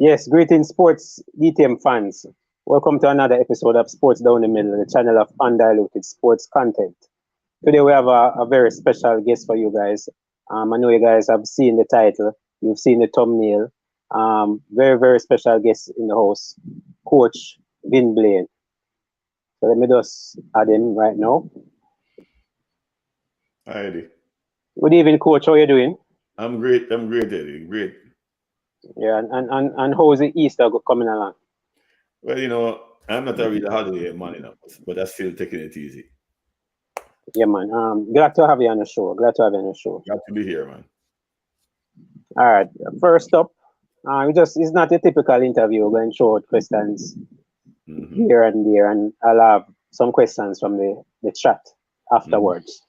Yes, greetings, sports DTM fans. Welcome to another episode of Sports Down the Middle, the channel of undiluted sports content. Today we have a very special guest for you guys. I know you guys have seen the title, you've seen the thumbnail. Very special guest in the house, Coach Vin Blaine. So let me just add him right now. Hi, Eddie. Good evening, Coach. How are you doing? I'm great, Eddie. Great. Yeah, and how is the Easter coming along? Well, I'm not a really holiday man, but I'm still taking it easy. Yeah, man. Glad to have you on the show. Glad to be here, man. All right. First up, it's not a typical interview. We're going short questions here and there, and I'll have some questions from the chat afterwards.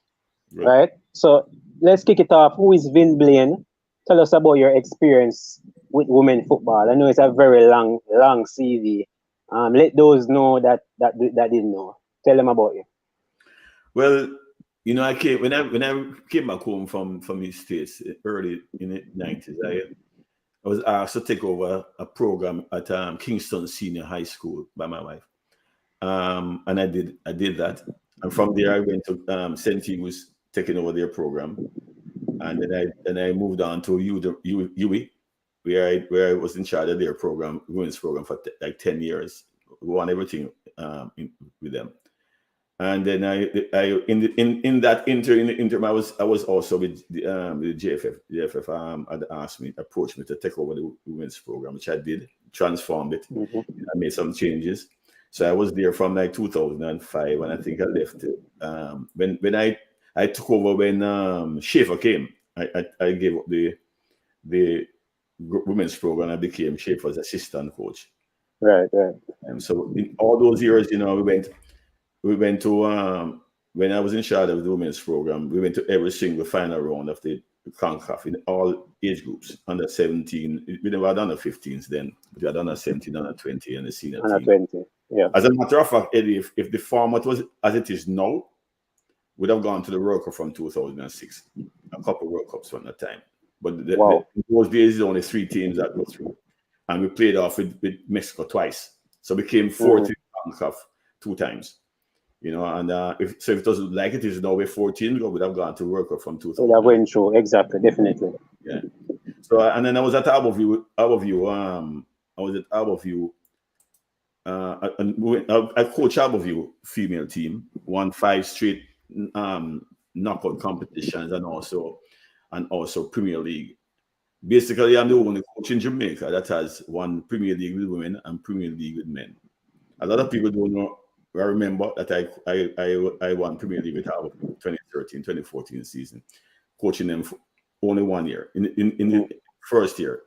Right. So let's kick it off. Who is Vin Blaine? Tell us about your experience with women football. I know it's a very long CV. Let those know that didn't know. Tell them about you. Well, I came when I came back home from the States early in the 90s. I was asked to take over a program at Kingston Senior High School by my wife, and I did that. And from there, I went to St. Hugh's, taking over their program, and then I moved on to UWE, where I was in charge of their program, women's program, for like 10 years. We won everything with them. And then in that interim, I was also with the JFF. JFF had approached me to take over the women's program, which I did, transformed it. I made some changes. So I was there from like 2005, and I think I left when I took over when Schaefer came. I gave up the women's program. I became Schaefer's assistant coach. Right. And so in all those years, we went to when I was in charge of the women's program, we went to every single final round of the CONCACAF in all age groups, under 17. We never had under 15s then, but we had under 17, under 20, and the senior under team. 20. Yeah. As a matter of fact, Eddie, if the format was as it is now, we'd have gone to the World Cup from 2006, a couple of World Cups from that time. But in those days, there were only 3 teams that go through. And we played off with Mexico twice. So we came 4th in CONCACAF 2 times. And if it doesn't like it is now we're 14, we would have gone to World Cup from 2000. That went through, exactly, definitely. Yeah. So and then I was at Aberview. I was at Aberview. I coached Aberview female team, won 5 straight knockout competitions, and also Premier League. Basically, I'm the only coach in Jamaica that has won Premier League with women and Premier League with men. A lot of people don't know. I remember that I won Premier League with our 2013-2014 season, coaching them for only 1 year. In the first year,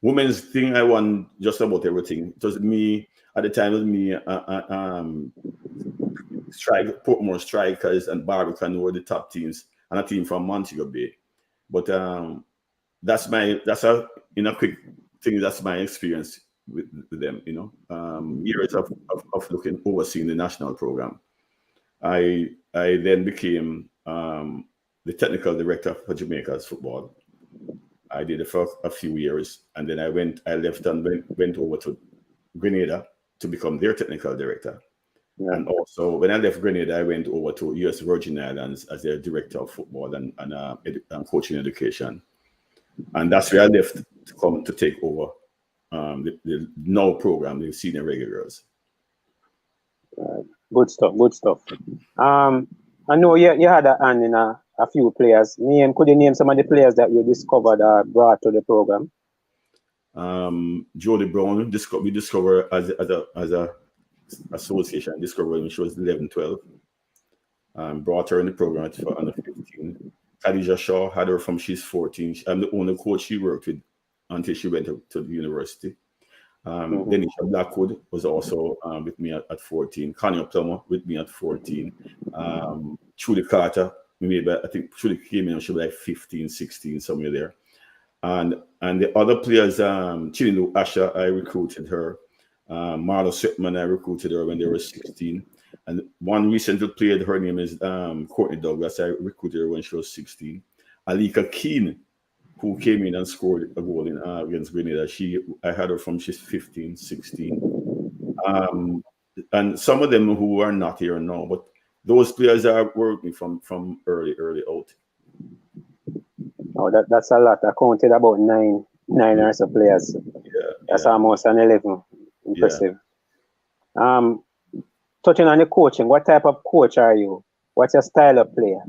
women's thing, I won just about everything. It was me at the time. It was me, Portmore Strikers and Barbican were the top teams, and a team from Montego Bay. But that's a quick thing. That's my experience with them, years of overseeing the national program. I then became the technical director for Jamaica's football. I did it for a few years, and then I left and went over to Grenada to become their technical director. Yeah. And also, when I left Grenada, I went over to US Virgin Islands as their director of football and coaching education. And that's where I left to come to take over the now program, the Senior Reggae Girlz. Good stuff. I know you had a hand in a few players. Could you name some of the players that you discovered or brought to the program? Jody Brown, we discovered as a association, discovered when she was 11, 12. Brought her in the program for under 15. Khadija Shaw had her from she's 14. I'm the only coach she worked with until she went to the university. Denisha Blackwood was also with me at 14. Connie Plummer with me at 14. Trudy Carter, I think Trudy came in, she was like 15, 16, somewhere there. And the other players, Chilindu Asha, I recruited her. Marla Sipman, I recruited her when they were 16. And one recently played, her name is Courtney Douglas. I recruited her when she was 16. Alika Keane, who came in and scored a goal against Grenada. I had her from she's 15, 16. And some of them who are not here now, but those players are working from early out. Oh, that's a lot. I counted about nine or so players. Yeah, that's almost an 11. Impressive. Yeah. Touching on the coaching, what type of coach are you? What's your style of player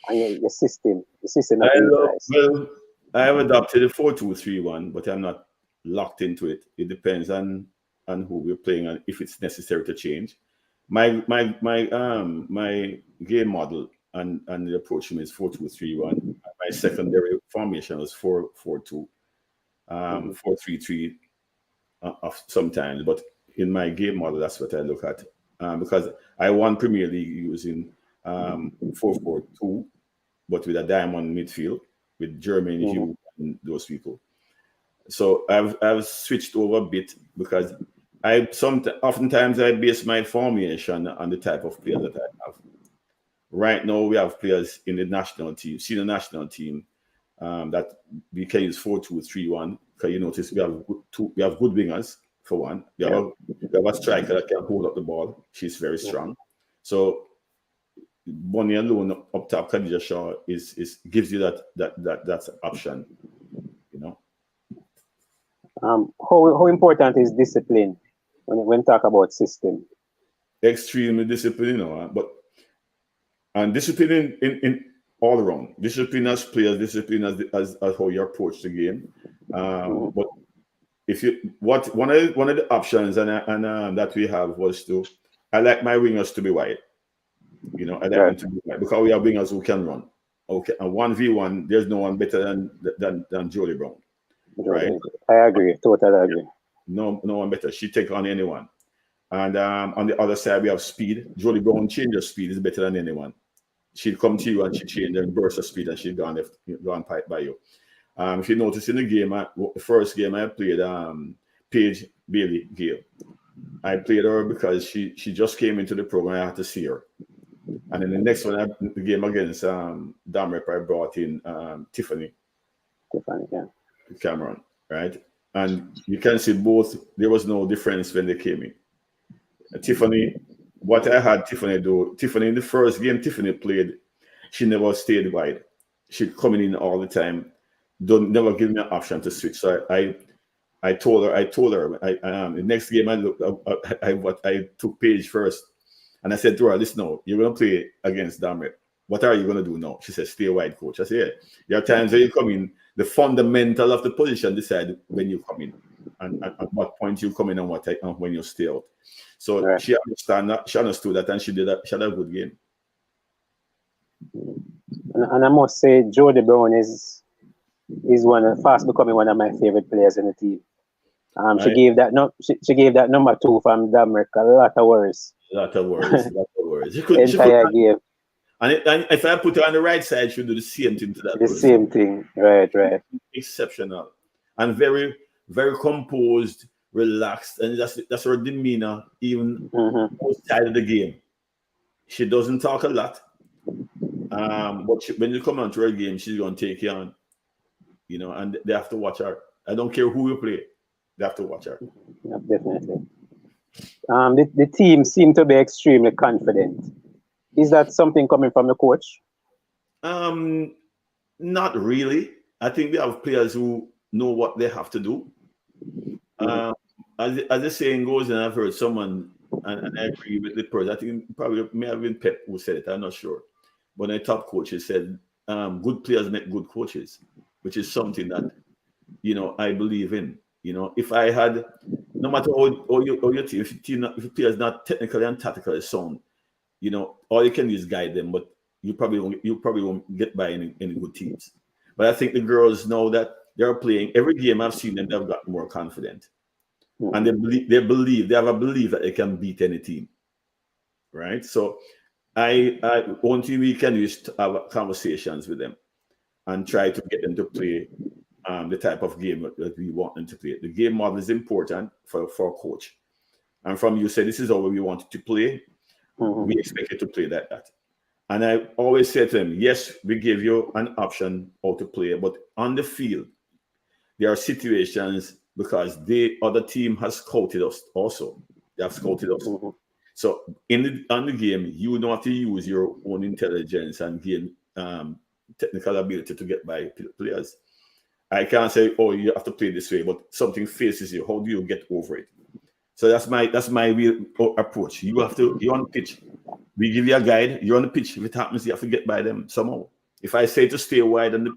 and your system? The system that you utilize? Well, I have adopted a 4-2-3-1, but I'm not locked into it. It depends on who we're playing and if it's necessary to change. My game model and the approach is 4-2-3-1. My secondary formation was 4-4-2, 4-3-3 sometimes. But in my game model, that's what I look at because I won Premier League using 4-4-2, but with a diamond midfield with Jermaine Hugh and those people. So I've switched over a bit because oftentimes I base my formation on the type of player that I have. Right now we have players in the national team, senior national team, that we can use 4-2-3-1. Because you notice we have good wingers for one. We have a striker that can hold up the ball. She's very strong. So Bonnie alone up top, Khadija Shaw gives you that option, you know. How important is discipline when talk about system? Extremely discipline, you know, and discipline in all around. Discipline as players, discipline as how you approach the game. But if you one of the options and that we have was I like my wingers to be wide. You know, I like them to be wide because we have wingers who can run. Okay, and 1v1, there's no one better than Jolie Brown. Right? I agree. Totally agree. No one better. She take on anyone. And on the other side, we have speed. Jolie Brown changes speed is better than anyone. She'd come to you and she'd change and burst her speed and she'd gone by you. If you notice in the game, the first game I played Paige Bailey Gale. I played her because she just came into the program. I had to see her. And then the next one, the game against Damrep, I brought in Tiffany. Cameron, right? And you can see both, there was no difference when they came in. Tiffany, what I had Tiffany do, Tiffany in the first game Tiffany played, she never stayed wide. She'd come in all the time. Never give me an option to switch. So I told her, the next game I took Paige first. And I said to her, listen, no, you're going to play against Damrep. What are you going to do now? She said, stay wide, coach. I said, yeah. There are times when you come in, the fundamental of the position decide when you come in and at what point you come in and when you stay out. So she understood that and she had a good game. And I must say, Jodie Brown is fast becoming one of my favorite players in the team. She gave that number 2 from Damrep a lot of words. Entire game. And if I put her on the right side, she'll do the same thing to that. The same thing, right. Exceptional. And very, very composed, relaxed. And that's her demeanor, even outside of the game. She doesn't talk a lot. But when you come onto her game, she's going to take you on. You know, and they have to watch her. I don't care who you play. They have to watch her. Yeah, definitely. The team seemed to be extremely confident. Is that something coming from the coach? Not really. I think they have players who know what they have to do. As the saying goes, and I've heard someone, and I agree with the person, I think probably may have been Pep who said it, I'm not sure. But a top coach said, good players make good coaches, which is something that, you know, I believe in. You know, if I had, no matter how your team, if the player is not technically and tactically sound, you know, all you can do is guide them, but you probably won't get by any good teams. But I think the girls know that they're playing. Every game I've seen them, they've gotten more confident. And they have a belief that they can beat any team. Right? So one thing we can do is to have conversations with them and try to get them to play the type of game that we want them to play. The game model is important for a coach. And from you say, this is how we want to play. We expect you to play that. And I always say to them, yes, we give you an option how to play, but on the field, there are situations because the other team has scouted us also. They have scouted us. Mm-hmm. So on the game, you don't have to use your own intelligence and gain technical ability to get by players. I can't say, oh, you have to play this way, but something faces you. How do you get over it? So that's my real approach. You're on the pitch. We give you a guide. You're on the pitch. If it happens, you have to get by them somehow. If I say to stay wide and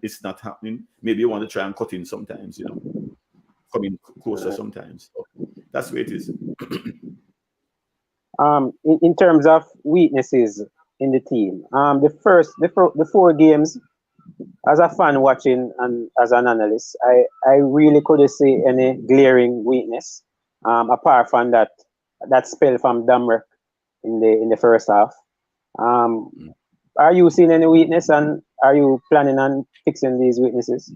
it's not happening, maybe you want to try and cut in sometimes, come in closer sometimes. So that's the way it is. In terms of weaknesses in the team, the 4 games, as a fan watching and as an analyst, I really couldn't see any glaring weakness, apart from that spell from Damrek in the first half. Are you seeing any weakness, and are you planning on fixing these weaknesses?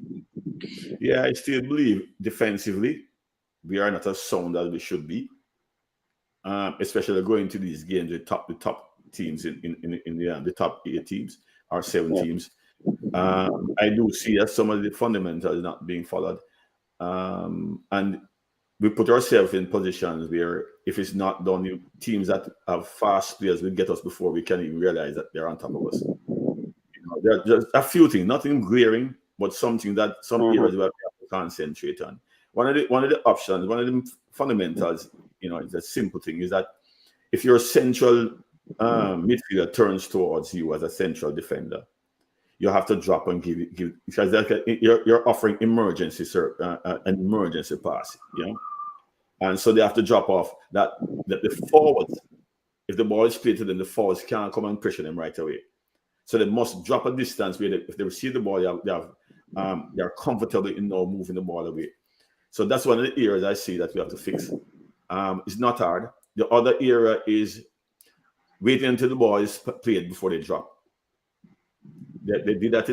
Yeah, I still believe defensively we are not as sound as we should be, especially going to these games. The top teams in the top 8 teams or 7 teams. I do see that some of the fundamentals not being followed, and we put ourselves in positions where if it's not done, teams that have fast players will get us before we can even realize that they're on top of us. There are just a few things, nothing glaring, but something that some areas where we have to concentrate on. One of the options, one of the fundamentals, it's a simple thing, is that if your central midfielder turns towards you as a central defender, you have to drop and give because you're offering an emergency pass, and so they have to drop off that the forwards. If the ball is played to them, the forwards can't come and pressure them right away. So they must drop a distance where if they receive the ball, they are comfortable in now moving the ball away. So that's one of the areas I see that we have to fix. It's not hard. The other area is waiting until the ball is played before they drop. They did that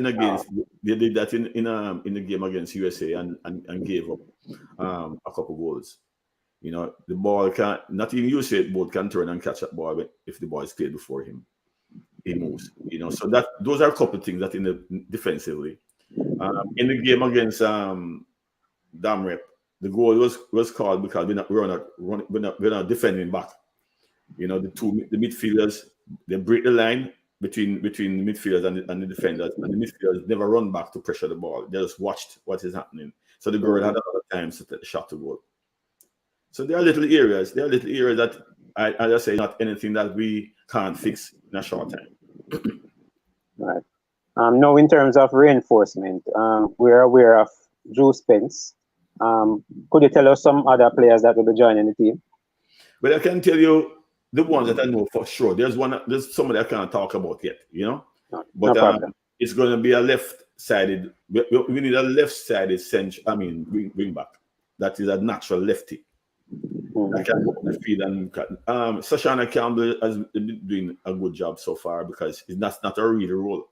They did that in the game against USA and gave up a couple goals. The ball can not even USA both can turn and catch that ball if the ball is played before he moves. So that those are a couple of things that in the defensively. In the game against Damrep, the goal was called because we're not defending back. The midfielders, they break the line between the midfielders and the defenders, and the midfielders never run back to pressure the ball. They just watched what is happening. So the girl had a lot of time to take the shot to goal. So there are little areas that I just say not anything that we can't fix in a short time. Right. Now, in terms of reinforcement, we're aware of Drew Spence. Could you tell us some other players that will be joining the team? Well, I can tell you the ones that I know for sure. There's somebody I can't talk about yet, But it's going to be a left-sided. We need a left-sided wing back. That is a natural lefty. I can go on the field and Sashana Campbell has been doing a good job so far because that's not her real role.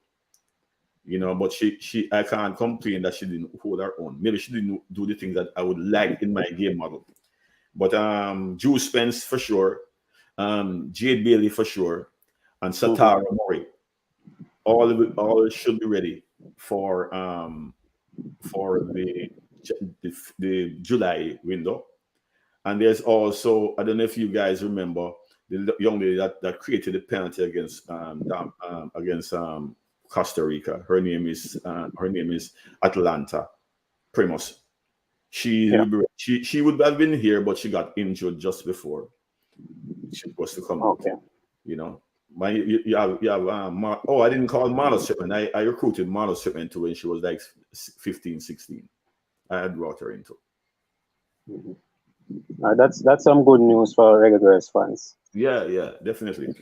But she I can't complain that she didn't hold her own. Maybe she didn't do the things that I would like in my game model. But Drew Spence for sure, Jade Bailey for sure, and Satara Murray. All should be ready for the July window. And there's also, I don't know if you guys remember the young lady that created the penalty against Costa Rica. Her name is Atlanta Primus. She would have been here, but she got injured just before she was to come out. You have I didn't call Marla Shipman. I recruited Marla Shipman too when she was like 15, 16. I had brought her into. That's some good news for Reggae Girlz fans. Yeah, definitely.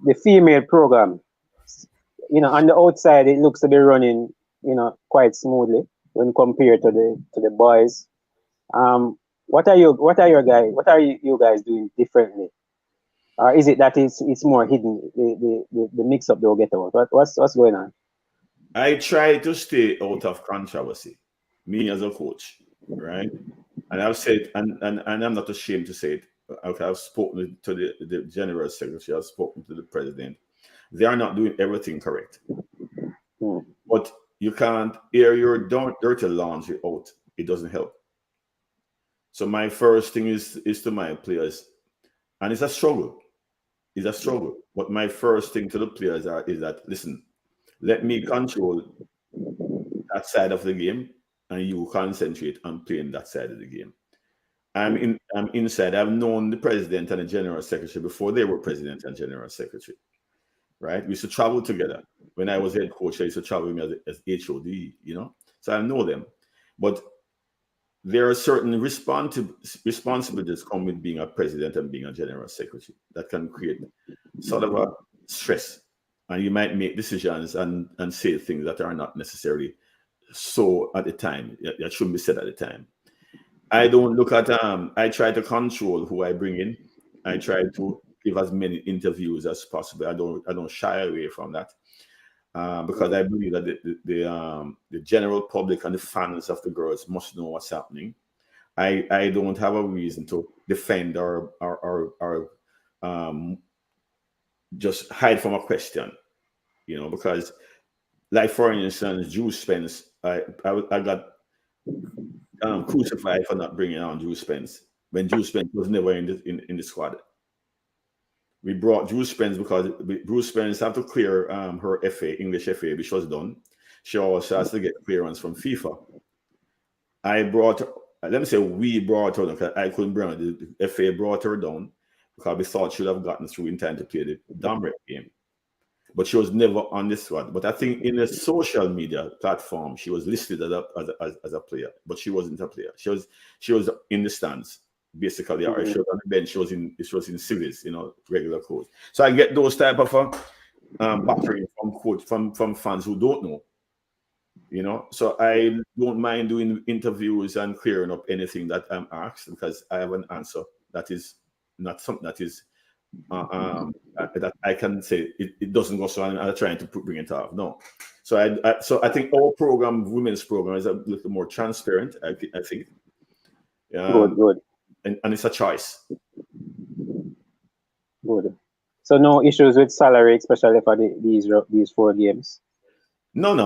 The female program, on the outside it looks to be running, quite smoothly when compared to the boys. What are you guys doing differently? Or is it that it's more hidden, the mix up they'll get out? What's going on? I try to stay out of controversy, me as a coach, right? And I've said, and I'm not ashamed to say it, I've spoken to the general secretary, I've spoken to the president. They are not doing everything correct. But you can't air your dirty laundry out. It doesn't help. So my first thing is to my players, and it's a struggle. It's a struggle. But my first thing to the players is that, listen, let me control that side of the game, and you concentrate on playing that side of the game. I'm inside. I've known the president and the general secretary before they were president and general secretary. Right? We used to travel together. When I was head coach, I used to travel with me as HOD, you know? So I know them. But there are certain responsibilities come with being a president and being a general secretary that can create sort of a stress. And you might make decisions and say things that are not necessarily so at the time. That shouldn't be said at the time. I don't look at I try to control who I bring in. I try to give as many interviews as possible. I don't shy away from that because I believe that the general public and the fans of the girls must know what's happening. I don't have a reason to defend or just hide from a question, you know, because like for instance, Drew Spence, I got crucified for not bringing on Drew Spence when Drew Spence was never in the squad. We brought Drew Spence because Drew Spence had to clear her FA, English FA, which was done. She also has to get clearance from FIFA. We brought her down because I couldn't bring her. The FA brought her down because we thought she would have gotten through in time to play the Domrep game. But she was never on the squad. But I think in the social media platform, she was listed as a player, but she wasn't a player. She was in the stands, basically. Or she was on the bench. She was in series, you know, regular codes. So I get those type of battering from fans who don't know, you know. So I don't mind doing interviews and clearing up anything that I'm asked because I have an answer that is not something that is. That I can say it doesn't go so. I'm trying to bring it off. No, so I think our program, women's program, is a little more transparent. I think. Good. And it's a choice. Good. So no issues with salary, especially for these 4 games. No.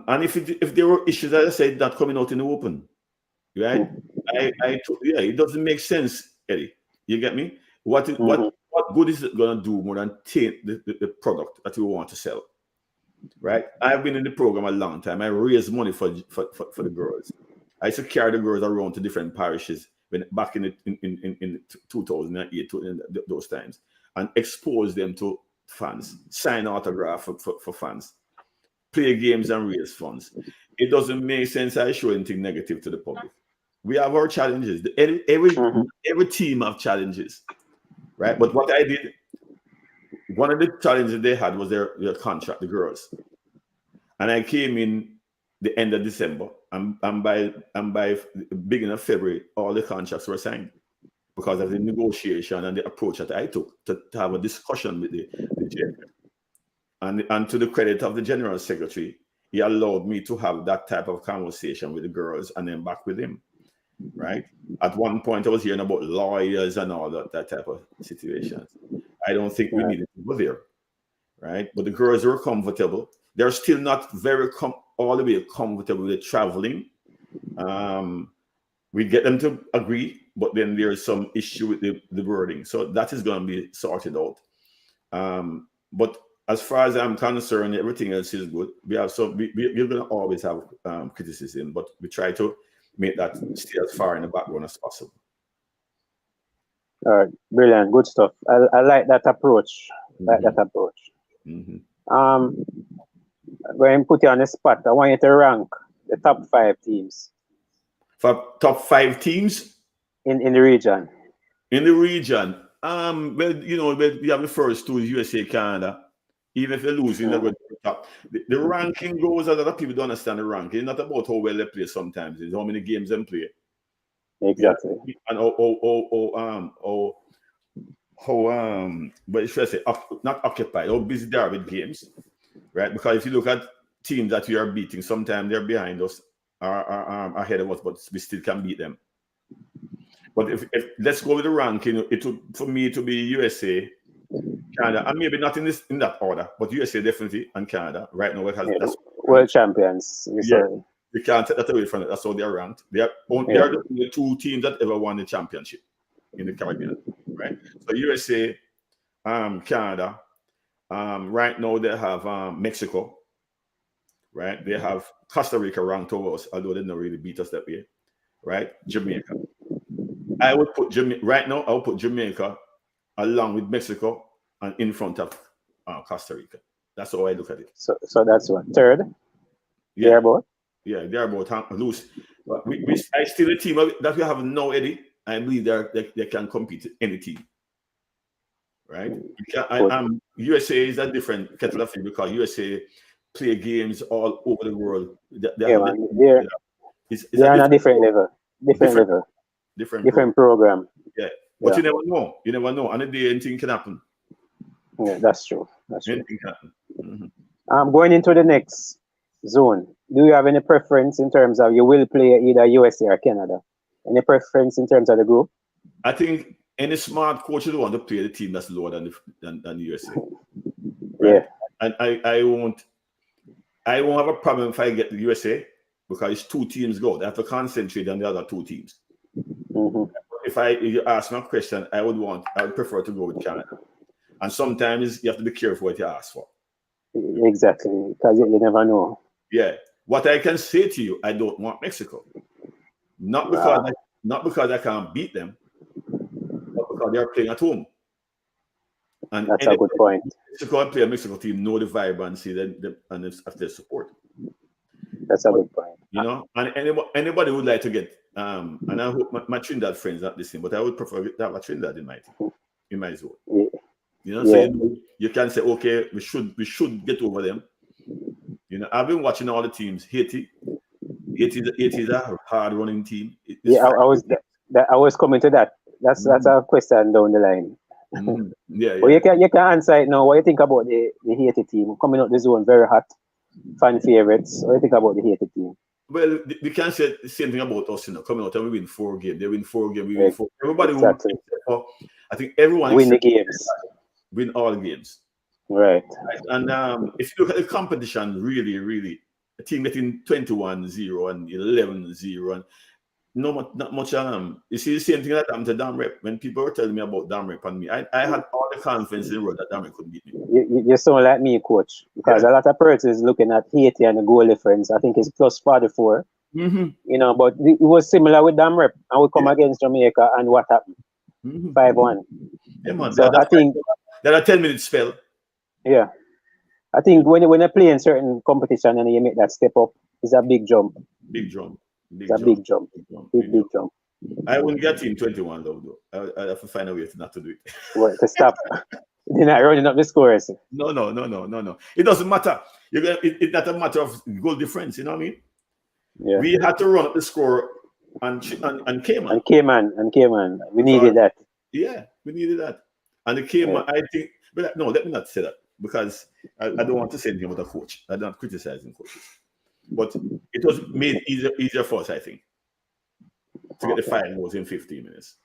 And if there were issues, as I said, not coming out in the open, right? It doesn't make sense, Eddie. You get me? What good is it going to do more than take the product that you want to sell, right? I've been in the program a long time. I raised money for the girls. I used to carry the girls around to different parishes back in 2008, those times, and expose them to fans, sign autograph for fans, play games and raise funds. It doesn't make sense I show anything negative to the public. We have our challenges. Every team have challenges. Right, but what I did, one of the challenges they had was their contract, the girls, and I came in the end of December, and by the beginning of February, all the contracts were signed because of the negotiation and the approach that I took to have a discussion with the JFF. And to the credit of the general secretary, he allowed me to have that type of conversation with the girls and then back with him. Right. At one point, I was hearing about lawyers and all that type of situations. I don't think we needed to go there. Right. But the girls were comfortable. They're still not very all the way comfortable with traveling. We get them to agree, but then there's some issue with the wording. So that is going to be sorted out. But as far as I'm concerned, everything else is good. We're going to always have criticism, but we try to make that stay as far in the background as possible. All right, brilliant, good stuff. I like that approach. Mm-hmm. I'm going to put you on the spot. I want you to rank the top 5 teams. For top 5 teams in the region. In the region, well, you know, we have the first 2, USA, Canada. Even if they're losing, they're going to the top. The ranking goes, a lot of people don't understand the ranking. It's not about how well they play sometimes. It's how many games they play. Exactly. Yeah. And but should I say, not occupied, how busy they are with games, right? Because if you look at teams that we are beating, sometimes they're behind us, are ahead of us, but we still can beat them. But if let's go with the ranking, it would for me to be USA, Canada, and maybe not in that order, but USA definitely and Canada right now. That's world champions. You can't take that away from it. That's how they're ranked. They are the two teams that ever won the championship in the Caribbean, right? So USA, Canada, right now they have Mexico, right? They have Costa Rica ranked over us, although they don't really beat us that way, right? Jamaica. I would put right now. I would put Jamaica along with Mexico and in front of Costa Rica. That's how I look at it. So that's what third. Yeah, they're both. Yeah, they're both loose. But I still a team that we have now, Eddie. I believe they can compete any team. Right? USA is a different kettle of fish because USA play games all over the world. They're on a different level. Different program. Yeah. But you never know. You never know. On a day anything can happen. Yeah, that's true. Anything can happen. Mm-hmm. Going into the next zone, do you have any preference in terms of you will play either USA or Canada? Any preference in terms of the group? I think any smart coach would want to play the team that's lower than the USA. Right? Yeah. And I won't have a problem if I get the USA because it's two teams go. They have to concentrate on the other two teams. Mm-hmm. If you ask me a question, I would prefer to go with Canada. And sometimes you have to be careful what you ask for. Exactly, because you never know. Yeah. What I can say to you, I don't want Mexico. Not because I can't beat them, but because they are playing at home. And that's a good point. Mexico and play a Mexico team know the vibrancy and their support. That's a good point. You know, and anybody would like to get and I hope my Trinidad friends not listening, but I would prefer to have a Trinidad in my zone. Yeah. You know, so you can say, okay, we should get over them. You know, I've been watching all the teams. Haiti is a hard running team. I was coming to that. That's a question down the line. Mm-hmm. Yeah. Well, you can answer it now. What do you think about the Haiti team coming out the zone? Very hot, fan favorites. What do you think about the Haiti team? Well, we can't say the same thing about us, you know, coming out and we win 4 games. They win 4 games, we win 4. Everybody exactly. I think everyone win the games. Win all games. Right. And if you look at the competition, really, really, a team getting 21-0 and 11-0 and not much. You see the same thing that happened to Damrep. When people were telling me about Damrep and me, I had all the confidence in the world that Damrep could beat me. You sound like me, coach, because a lot of persons looking at Haiti and the goal difference. I think it's plus 44. Mm-hmm. You know, but it was similar with Damrep. And we come against Jamaica, and what happened? 5-1. Yeah, man. So I think that a 10-minute spell. Yeah, I think when you play in certain competition and you make that step up, it's a big jump. Big jump. Big jump. I wouldn't get in 21 though. I have to find a way not to do it. Well, to stop. You're not running up the scores. No. It doesn't matter. It's not a matter of goal difference. You know what I mean? Yeah. We had to run up the score and Cayman. And Cayman. We needed that. Yeah, we needed that. And the Cayman, I think. But no, let me not say that because I don't want to say anything about a coach. I'm not criticizing coaches. But it was made easier for us, I think, to get the 5 goals in 15 minutes.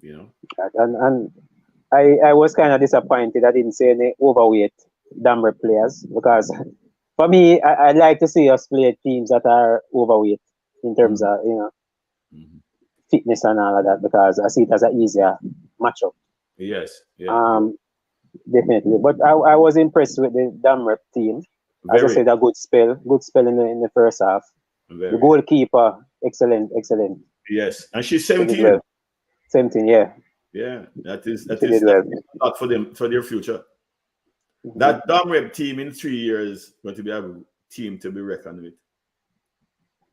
You know? And I was kind of disappointed I didn't see any overweight Damrep players because for me, I like to see us play teams that are overweight in terms of, fitness and all of that because I see it as an easier matchup. Yes. Yeah. Definitely. But I was impressed with the Damrep team. As I said, a good spell in the first half. The goalkeeper, excellent. Yes, and she's 17. 17, yeah. Yeah, that is a lot for them for their future. Mm-hmm. That Damrep team in 3 years going to be a team to be reckoned with.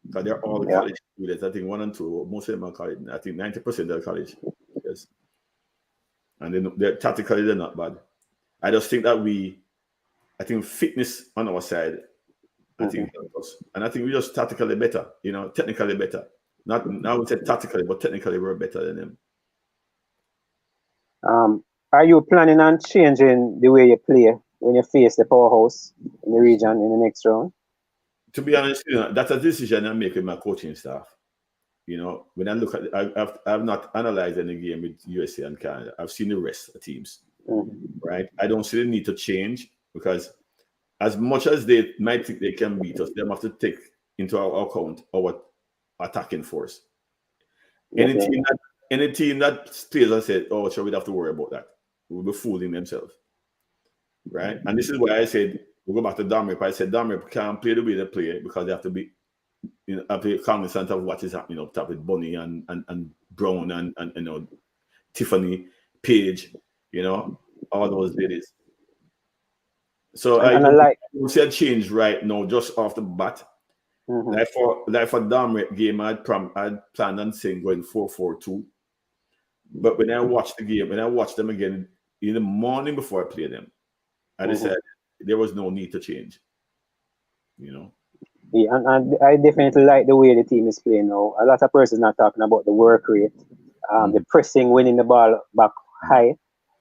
Because they're all college students. I think 1 and 2, most of them are college. I think 90% are college. Yes. And they're tactically they're not bad. I just think that I think fitness on our side, I think helps us. And I think we're just tactically better, technically better. Not I would say tactically, but technically we're better than them. Are you planning on changing the way you play when you face the powerhouse in the region in the next round? To be honest, that's a decision I make with my coaching staff. You know, when I look at it, I've not analyzed any game with USA and Canada. I've seen the rest of the teams, right? I don't see the need to change because as much as they might think they can beat us, they have to take into our account our attacking force. Any team that plays and said, "Oh, sure, we'd have to worry about that," will be fooling themselves, right? And this is why I said we go back to Dominic. I said Dominic can't play the way they play because they have to be, you know, have to be cognizant of what is happening up top with Bunny and Brown and you know Tiffany Page, you know, all those ladies. So I like see a change right now just off the bat. Like for Dominic game, I'd planned on saying going 4-4-2. But when I watched the game, when I watched them again in the morning before I played them, I decided there was no need to change. You know. Yeah, and I definitely like the way the team is playing now. A lot of persons not talking about the work rate, the pressing, winning the ball back high.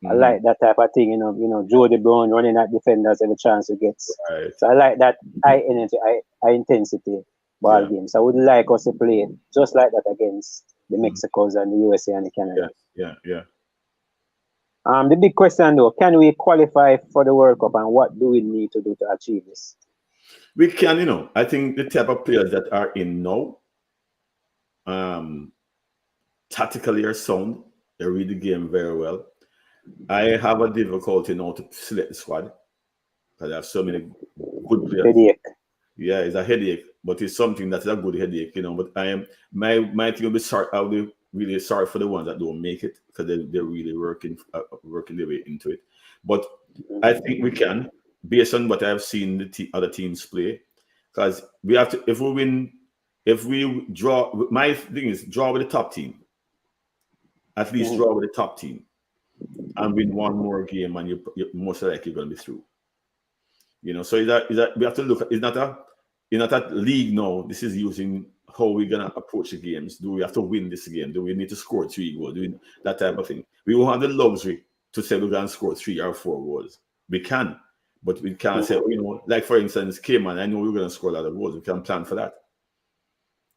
I like that type of thing. You know, Jody Brown running at defenders every chance he gets. Right. So I like that high energy, high intensity ball game. So I would like us to play just like that against the Mexicos and the USA and the Canada. Yeah. The big question though, can we qualify for the World Cup and what do we need to do to achieve this? We can, you know, I think the type of players that are in now, tactically are sound. They read the game very well. I have a difficulty now to select the squad because I have so many good players. Headache. Yeah, it's a headache, but it's something that's a good headache, you know. But I am my thing will be sorry. I'll be really sorry for the ones that don't make it because they're really working their way into it. But I think we can, based on what I've seen the other teams play, because we have to. If we win, if we draw, my thing is draw with the top team. At least draw with the top team, and win one more game, and you're most likely going to be through. You know, so is that we have to look at. It's not a league now. This is using how we're gonna approach the games. Do we have to win this game? Do we need to score 3 goals? That type of thing. We won't have the luxury to say we're gonna score 3 or 4 goals. We can, but we can't say, you know, like for instance, Cayman, I know we're gonna score a lot of goals. We can plan for that.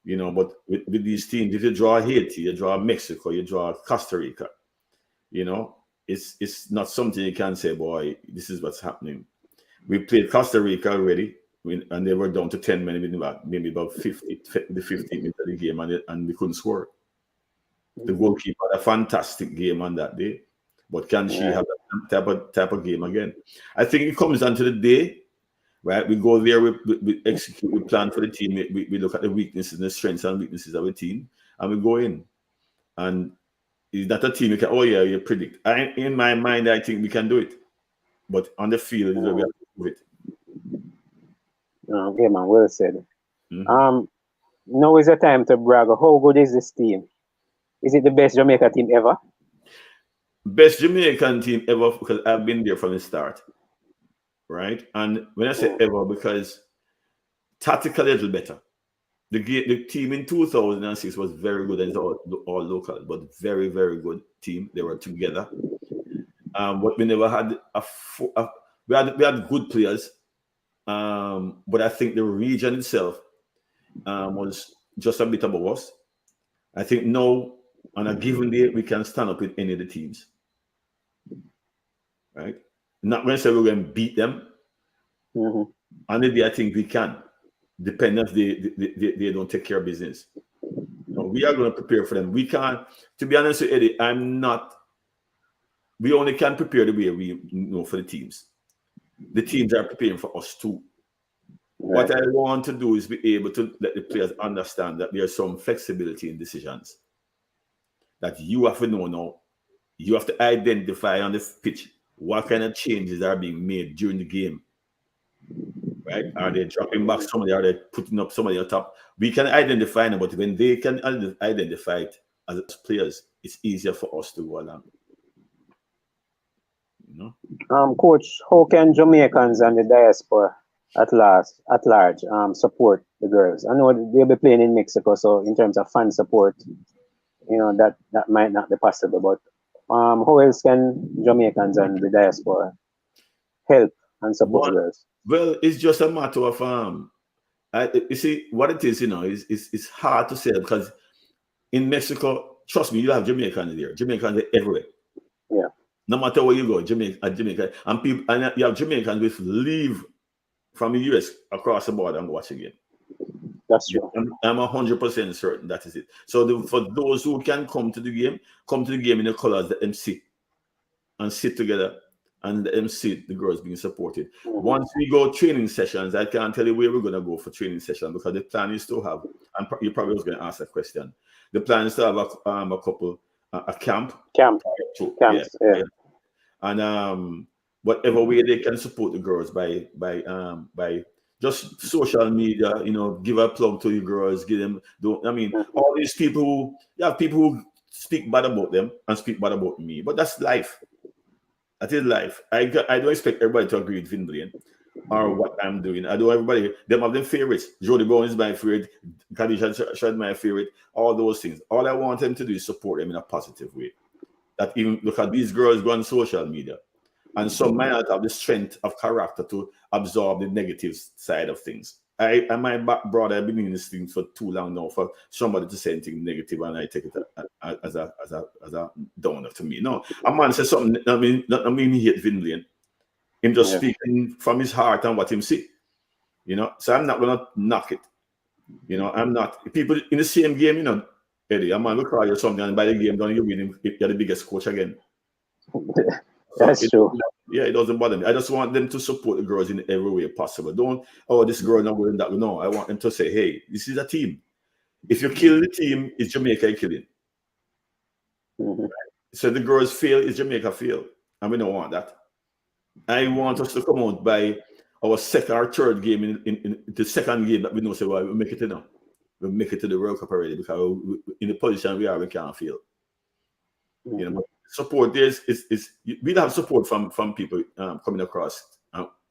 You know, but with these teams, if you draw Haiti, you draw Mexico, you draw Costa Rica, you know, it's not something you can say, boy, this is what's happening. We played Costa Rica already, and they were down to 10 minutes, maybe about 50 minutes of the game, and we couldn't score. The goalkeeper had a fantastic game on that day, but can she have that type of game again? I think it comes down to the day, right? We go there, we execute, we plan for the team, we look at the weaknesses and the strengths and weaknesses of the team, and we go in. And is that a team you can, you predict? In my mind, I think we can do it. But on the field, we have to do it. Okay, man, well said. Now is the time to brag. How good is this team? Is it the best Jamaica team ever? Best Jamaican team ever, because I've been there from the start, right? And when I say ever, because tactically a little better. The team in 2006 was very good, and it's all local, but very, very good team. They were together. But we never had we had good players, but I think the region itself was just a bit above us. I think now, on a given day, we can stand up with any of the teams, right? Not going to say we're going to beat them. On the day, I think we can, depending if they don't take care of business. No, we are going to prepare for them. We can't, to be honest with Eddie, we only can prepare the way we know for the teams. The teams are preparing for us too. Right. What I want to do is be able to let the players understand that there's some flexibility in decisions. That you have to know now. You have to identify on the pitch what kind of changes are being made during the game. Right? Are they dropping back somebody? Are they putting up somebody on top? We can identify them, but when they can identify it as players, it's easier for us to go along. You know? Coach, how can Jamaicans and the diaspora at large support the girls? I know they'll be playing in Mexico, so in terms of fan support, you know, that might not be possible. But how else can Jamaicans and the diaspora help and support the girls? Well, it's just a matter of you see what it is. You know, it's hard to say because in Mexico, trust me, you have Jamaicans there. Jamaicans are everywhere. Yeah. No matter where you go, Jamaica, and people, and you have Jamaicans with leave from the US across the border and watch again. That's true. I'm 100% certain that is it. So for those who can come to the game in the colors, the MC, and sit together, and the MC, the girls being supported. Once we go training sessions, I can't tell you where we're going to go for training session, because the plan is to have, and you probably was going to ask that question. The plan is to have a couple, a camp. Camps, yeah. And whatever way they can support the girls by just social media, give a plug to the girls, give them. All these people who speak bad about them and speak bad about me, but that's life. That is life. I don't expect everybody to agree with Vin Blaine or what I'm doing. I know everybody, them have their favorites. Jody Brown is my favorite. Khadija Shad my favorite. All those things. All I want them to do is support them in a positive way. That even look at these girls go on social media, and some might not have the strength of character to absorb the negative side of things. I and my brother have been in this thing for too long now for somebody to say anything negative, and I take it as a downer to me. No, a man says something. I mean he hate Vin Blaine. Him just speaking from his heart and what him see. So I'm not gonna knock it. I'm not. People in the same game, Eddie, a man will call you something, and by the game done, you win him. You're the biggest coach again. That's true. Yeah, it doesn't bother me. I just want them to support the girls in every way possible. Don't, this girl not winning that. No, I want them to say, hey, this is a team. If you kill the team, it's Jamaica killing. Right? So the girls fail, it's Jamaica fail. And we don't want that. I want us to come out by our second or third game in the second game that we know, say, well, we'll make it now. We'll make it to the World Cup already, because in the position we are, we can't fail. Support is we'll have support from people coming across.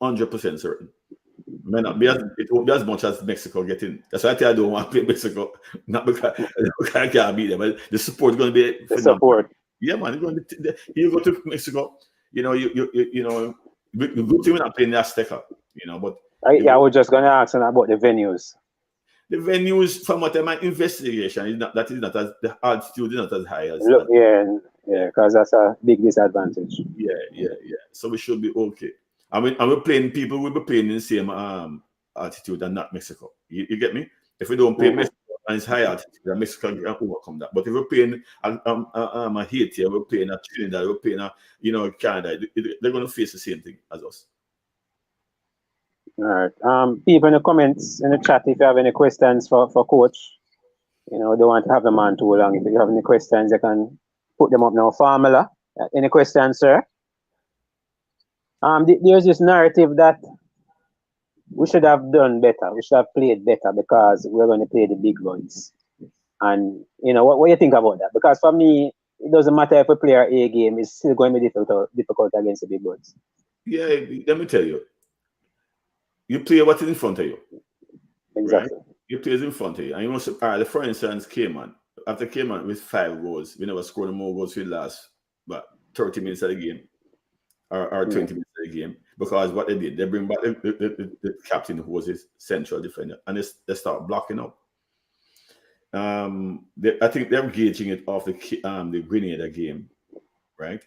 100% certain. It won't be as much as Mexico getting. That's why I tell you I don't want to play Mexico, not because I can't beat them, but the support is going to be the support. Yeah, man, you go to Mexico. The good thing we're not playing the Azteca. But I was just going to ask about the venues. The venues, from what my investigation, is not as the altitude is not as high as. Because that's a big disadvantage. Yeah. So we should be okay. We're playing people. We'll be playing in the same altitude and not Mexico. You get me? If we don't play Mexico and it's high altitude, then Mexico can overcome that. But if we're playing a Haiti, we're playing a Trinidad, we're playing Canada, they're going to face the same thing as us. All right. People in the comments in the chat, if you have any questions for Coach, don't want to have the man too long. If you have any questions, you can put them up now. Formula. Any questions, sir? There's this narrative that we should have done better. We should have played better because we're going to play the big guns. And what do you think about that? Because for me, it doesn't matter if we play our A game; it's still going to be difficult against the big guns. Yeah, let me tell you. You play what's in front of you. Exactly. Right? You play in front of you. And for instance, Cayman. After Cayman with 5 goals, we never scored more goals for the last 30 minutes of the game. Or 20 minutes of the game. Because what they did, they bring back the captain who was his central defender, and they start blocking up. I think they're gauging it off the Grenada game. Right?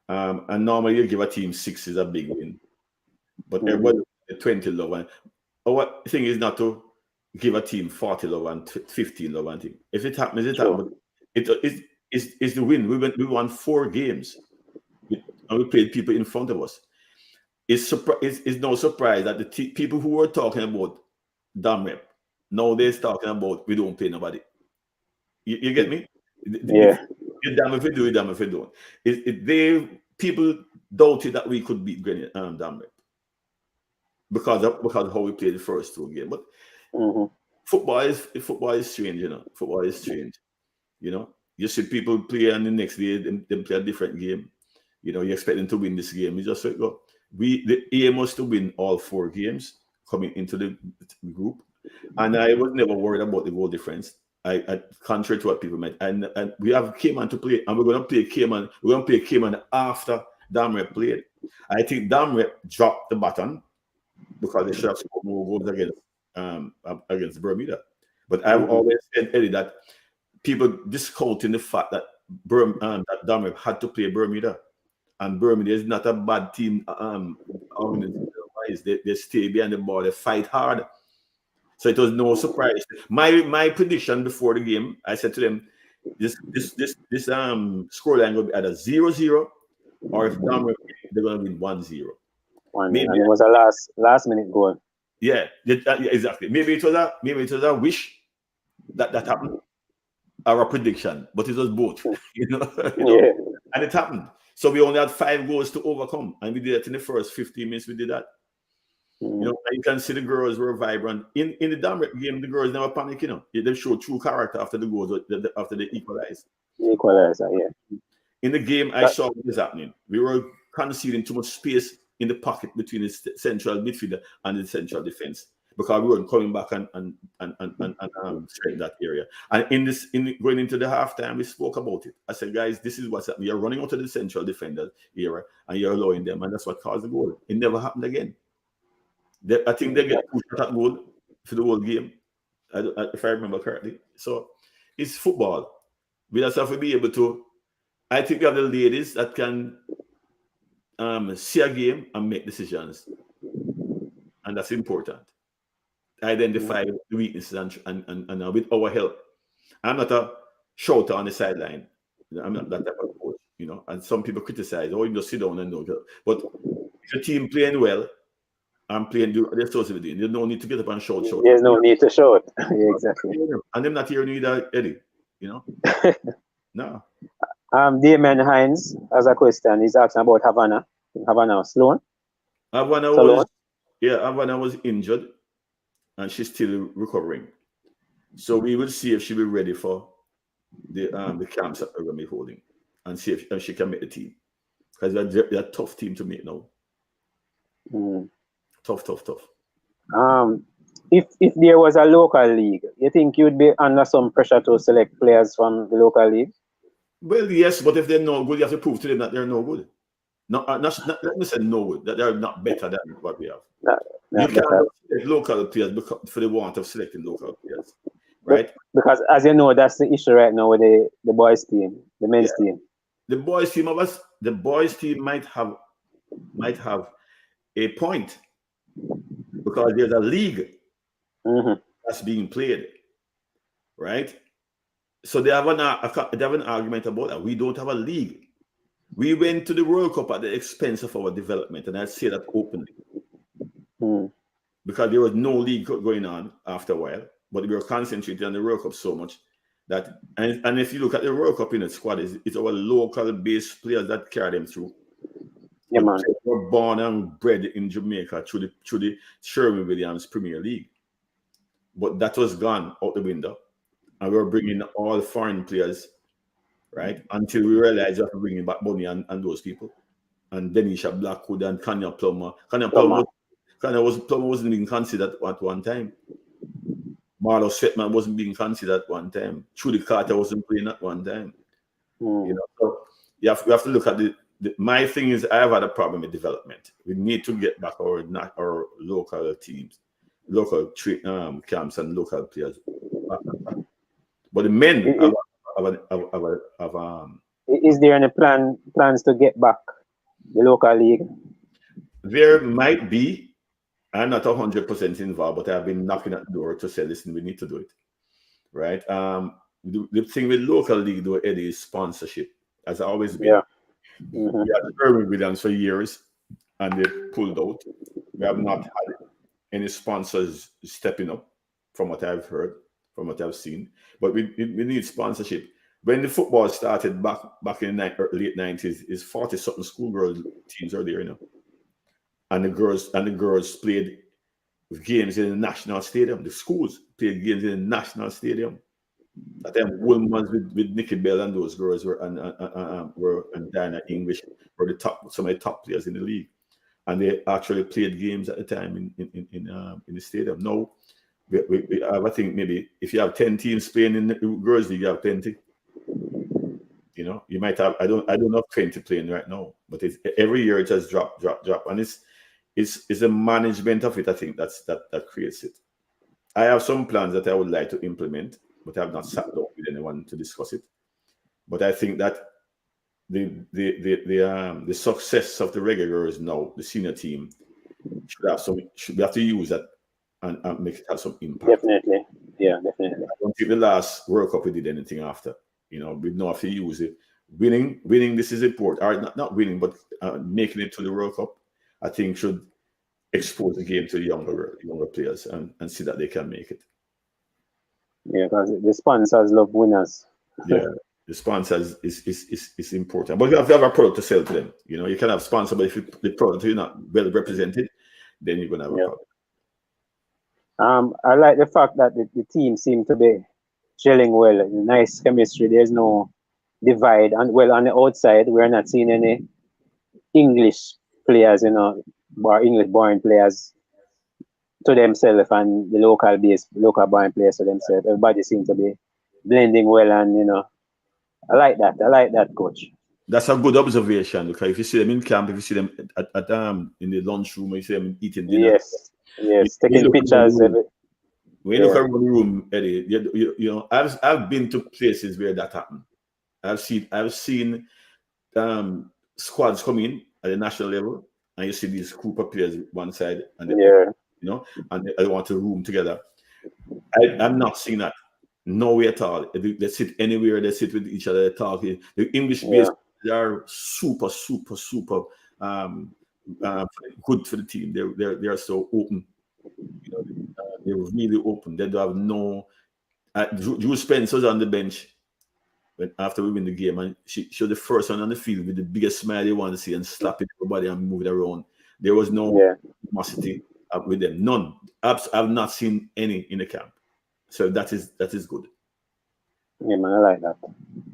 And normally you give a team 6 is a big win. But everybody 20 love, and our thing is not to give a team 40 love and 15 love and thing. If it happens, it happens. It's the win. We won 4 games, and we played people in front of us. It's no surprise that the people who were talking about damn rep now they're talking about we don't play nobody. You get me? Yeah. You damn if you do, you damn if you don't. People doubted that we could beat Grenada damn rep. Because of how we played the first 2 games. But football is strange, Football is strange. You see people play and the next day they play a different game. You expect them to win this game. You just say, go. The aim was to win all 4 games coming into the group. And I was never worried about the goal difference. I contrary to what people meant. And we have Cayman to play, and we're gonna play Cayman. We're gonna play Cayman after Damrep played. I think Damrep dropped the baton, because they should have scored more goals against Bermuda. But I've always said, Eddie, that people discounting the fact that that Damrock had to play Bermuda, and Bermuda is not a bad team. They stay behind the ball, they fight hard. So it was no surprise. My prediction before the game, I said to them, this scoreline will be either 0-0, or if Damrock, they're going to win 1-0. Maybe and it was a last minute goal. Yeah, exactly. Maybe it was a wish that happened, or a prediction, but it was both. Yeah. And it happened. So we only had 5 goals to overcome, and we did it in the first 15 minutes. We did that. You can see the girls were vibrant. In the Damrock game, the girls never panic. They showed true character after the goals, after they equalized. Equalizer, yeah. In the game, I saw what was happening. We were conceding too much space in the pocket between the central midfielder and the central defense, because we weren't coming back and straighten that area. And going into the halftime, we spoke about it. I said, guys, this is what's happening. You're running out of the central defender area, and you're allowing them, and that's what caused the goal. It never happened again. I think they get pushed at goal for the whole game, if I remember correctly. So it's football. We just have to be able to. I think we have the ladies that can see a game and make decisions, and that's important. Identify the weaknesses and with our help. I'm not a shouter on the sideline. I'm not that type of coach, And some people criticize, you just sit down and no help. But if your team playing well, I'm playing, they're supposed to be doing. There's no need to get up and shout. There's no need to shout. Yeah, exactly. And them not hearing you either, Eddie. No. Damien Hines has a question. He's asking about Havana. Havana Sloan. Havana was injured, and she's still recovering. So we will see if she'll be ready for the camps that we're going to be holding, and see if she can make the team. Because they're a tough team to make now. Tough. If there was a local league, you think you'd be under some pressure to select players from the local league? Well, yes, but if they're no good, you have to prove to them that they're no good. Let me say no good, that they're not better than what we have. You can't select local players for the want of selecting local players, right? Because as you know, that's the issue right now with the boys team, the men's team. The boys team might have a point, because there's a league that's being played, right? So they have an argument about that. We don't have a league. We went to the World Cup at the expense of our development, and I say that openly. Because there was no league going on after a while, but we were concentrating on the World Cup so much that, and if you look at the World Cup in the squad, it's our local-based players that carry them through. Yeah, man. They were born and bred in Jamaica through the Sherwin-Williams Premier League. But that was gone out the window. And we were bringing all foreign players, right? Until we realized we have to bring in back Bunny and those people. And Denisha Blackwood and Kanya Plummer. Plummer wasn't being considered at one time. Marlo Sweatman wasn't being considered at one time. Trudy Carter wasn't playing at one time. So we have to look at my thing is, I have had a problem with development. We need to get back our local teams, local camps, and local players. But the men have is there any plans to get back the local league? There might be. I'm not 100% involved, but I've been knocking at the door to say, listen, we need to do it, right? The thing with local league, though, Eddie, is sponsorship, as always been. We had Sherwin-Williams for years, and they pulled out. We have not had any sponsors stepping up, from what I've heard, from what I've seen. But we need sponsorship. When the football started back in the late 90s, is 40-something schoolgirl teams are there, And the girls played games in the national stadium. The schools played games in the national stadium. At them Woolmans with Nikki Bell and those girls were and Diana English were some of the top players in the league, and they actually played games at the time in the stadium. Now we have, I think, maybe if you have 10 teams playing in the girls league, you have 20. You might have I don't know if 20 playing right now, but every year it has drop, and it's a management of it. I think that creates it. I have some plans that I would like to implement. but I have not sat down with anyone to discuss it. But I think that the success of the Reggae Girlz now, the senior team, should we have to use that and make it have some impact. Definitely. Yeah, definitely. I don't think the last World Cup we did anything after. We don't have to use it. Winning, this is important. Or not winning, but making it to the World Cup, I think should expose the game to the younger players and see that they can make it. Yeah, because the sponsors love winners. Yeah, the sponsors is important. But you have to have a product to sell to them. You can have sponsor, but if the product is not well represented, then you're gonna have a problem. I like the fact that the team seem to be gelling well. Nice chemistry. There's no divide, and on the outside, we're not seeing any English players, or English born players to themselves, and the local born players to themselves. Everybody seems to be blending well, and I like that. I like that, coach. That's a good observation, because if you see them in camp, if you see them at in the lunchroom, you see them eating dinner. Yes, taking pictures. When you look around the room, Eddie, I've been to places where that happened. I've seen squads come in at the national level, and you see these group of players one side, and and they want to room together. I'm not seeing that. No way at all. They sit anywhere. They sit with each other. They talk. The English based they are super good for the team. They're so open. They're really open. They don't have no. Drew Spencer's on the bench after we win the game, and she was the first one on the field with the biggest smile you want to see, and slapping everybody and moving around. There was no animosity with them. None. I've not seen any in the camp. So that is good. Yeah, man, I like that.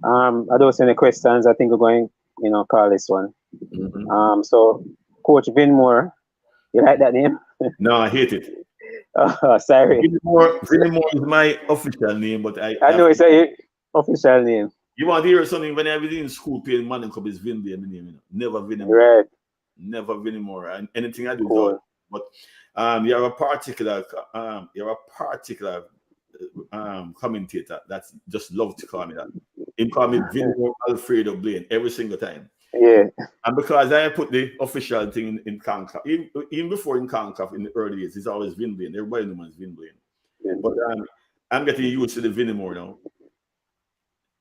I don't see any questions. I think we're going, call this one. Mm-hmm. So Coach Vin Moore, you like that name? No, I hate it. Oh, sorry. Vin Moore is my official name, but I know it's a official name. You want to hear something? When I was in school playing Manning Cup, is Vin Blaine name, Never Vin Moore. Right. Never Vin Moore. And anything I do, cool. But you have a particular commentator that just love to call me that. He call me Vin Moore Alfredo Blaine every single time. Yeah. And because I put the official thing in CONCACAF, even before in CONCACAF in the early years, it's always Vin Blaine. Everybody knows Vin Blaine. Yeah. But I'm getting used to the Vin Moore now.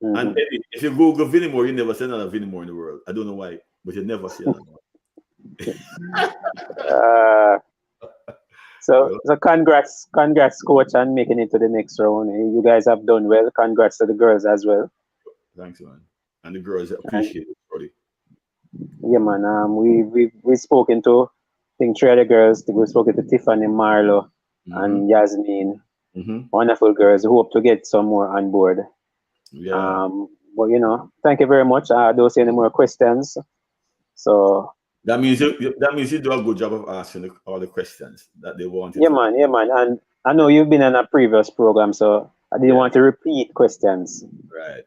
Mm-hmm. And if you Google Vin Moore, you never see another Vin Moore in the world. I don't know why, but you never see another one. So congrats, coach, on making it to the next round. You guys have done well. Congrats to the girls as well. Thanks, man. And the girls appreciate it, buddy. Yeah, man. We've spoken to, I think, 3 other girls. We've spoken to Tiffany, Marlo, and Yasmin. Mm-hmm. Wonderful girls. We hope to get some more on board. Yeah. But thank you very much. I don't see any more questions. So that means you do a good job of asking all the questions that they wanted. Yeah, man. And I know you've been on a previous program, so I didn't want to repeat questions. Right.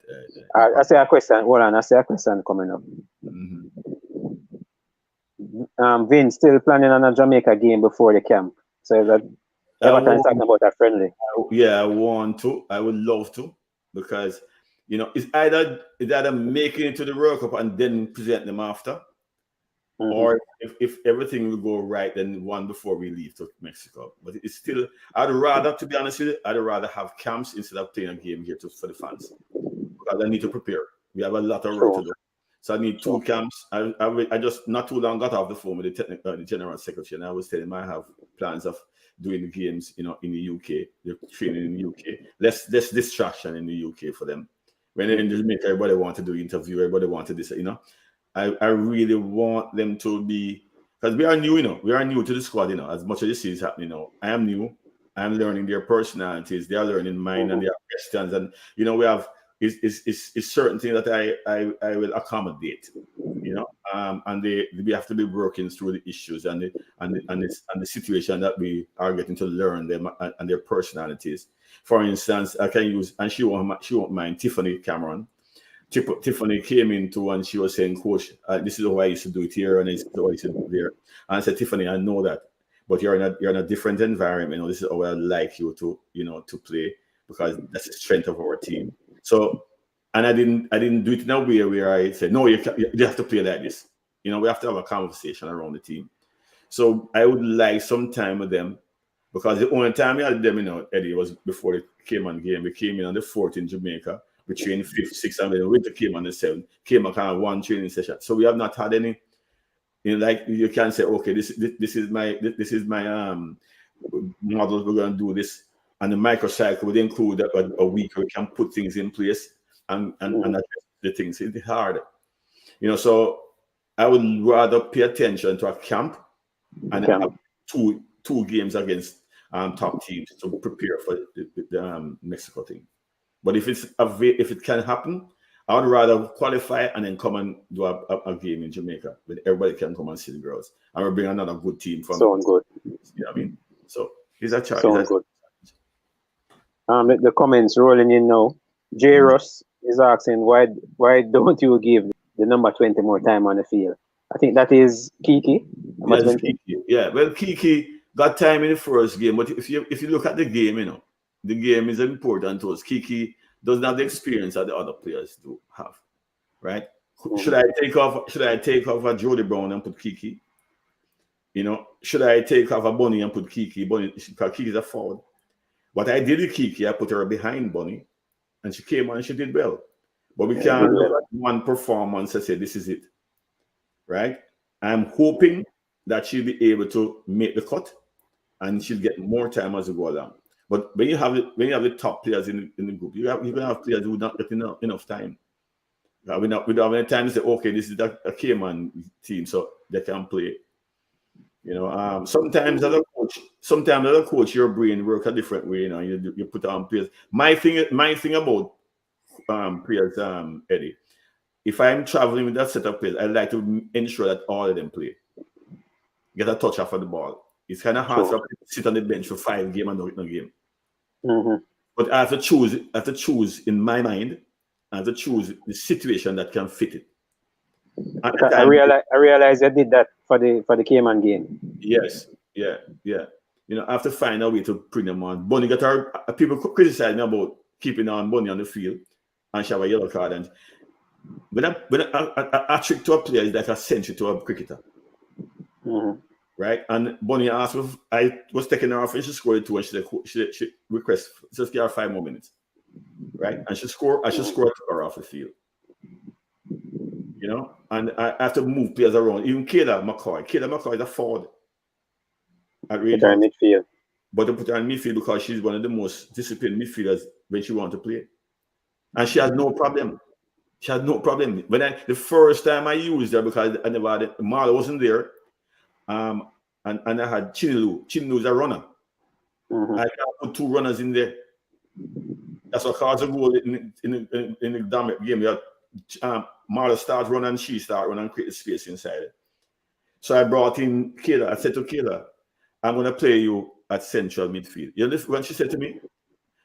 I say a question. Hold on, I say a question coming up. Mm-hmm. Vin still planning on a Jamaica game before the camp. So that Everton is talking about a friendly. I want to. I would love to, because it's either making it to the World Cup and then present them after. Mm-hmm. Or if everything will go right, then one before we leave to Mexico. But it's still, to be honest with you, I'd rather have camps instead of playing a game here for the fans. Because I need to prepare. We have a lot of work to do. So I need 2 camps. I just not too long got off the phone with the general secretary, and I was telling him I have plans of doing the games, in the UK, the training in the UK. Less distraction in the UK for them. When they're in Jamaica, everybody want to do interview, everybody want to this, I really want them to be, because we are new, we are new to the squad, as much as this is happening I am new. I'm learning their personalities. They are learning mine and their questions. And, we have is certain things that I will accommodate, and we have to be working through the issues and the situation that we are getting to learn them and their personalities. For instance, I can use, and she won't mind, Tiffany Cameron. Tiffany came into and she was saying, Coach, this is how I used to do it here, and this is how I used to do it there. And I said, Tiffany, I know that, but you're in a different environment. This is how I like you to to play. because that's the strength of our team. So, and I didn't do it in a way where I said, no, you have to play like this. You know, we have to have a conversation around the team. So I would like some time with them, because the only time we had them, you know, Eddie, was before they came on game. We came in on the 4th in Jamaica. We trained 5th, 6th, and then winter came on the 7th. Came a kind of one training session. So we have not had any. You know, like you can say, okay, this is my model. We're going to do this, and the microcycle would include a week where we can put things in place and address the things. It's hard, you know. So I would rather pay attention to a camp and have two games against top teams to prepare for the Mexico thing. But if it can happen, I would rather qualify and then come and do a game in Jamaica, where everybody can come and see the girls, and we'll bring another good team from. Sound good. You know what I mean? So it's a challenge. Sound good. The comments rolling in now. J. Ross is asking, why don't you give the number 20 more time on the field? I think that is Kiki. Yes, Kiki. Yeah, well, Kiki got time in the first game, but if you look at the game, you know, the game is important to us. Kiki doesn't have the experience that the other players do have, right? Should I take off a Jody Brown and put Kiki? You know, should I take off a Bunny and put Kiki? Bunny, because Kiki is a forward. What I did with Kiki, I put her behind Bunny, and she came on and she did well. But we can't look at one performance and say this is it, right? I'm hoping that she'll be able to make the cut, and she'll get more time as we go along. But when you have the top players in the group, you're gonna have players who not get enough time. We don't have any time to say, okay, this is a Cayman team, so they can play. You know, sometimes as a coach, your brain works a different way. You know, you put on players. My thing about players, Eddie, if I'm traveling with that set of players, I like to ensure that all of them play, get a touch off of the ball. It's kind of hard to sit on the bench for 5 games and not no game. But I have to choose in my mind. I have to choose the situation that can fit it. I realize I did that for the Cayman game. Yes, yeah. You know, I have to find a way to bring them on. Bunny got her. People criticize me about keeping on Bunny on the field, and she have a yellow card. And when a trick to a player is like a century to a cricketer, right? And Bunny asked if I was taking her off, and she scored 2, and she requested just give her 5 more minutes, right? And she scored. I should score took her off the field. You know, and I have to move players around. Even Kayla McCoy is a forward. Put her in midfield. But to put her in midfield because she's one of the most disciplined midfielders when she wants to play. And she has no problem. The first time I used her, because I never had it, Marla wasn't there. And I had Chinelu. Chinelu's a runner. I can put 2 runners in there. That's what caused a goal in the damn game. You had, Marla start running, she start running, and create the space inside it. So I brought in Kayla. I said to Kayla, I'm going to play you at central midfield. You know, when she said to me,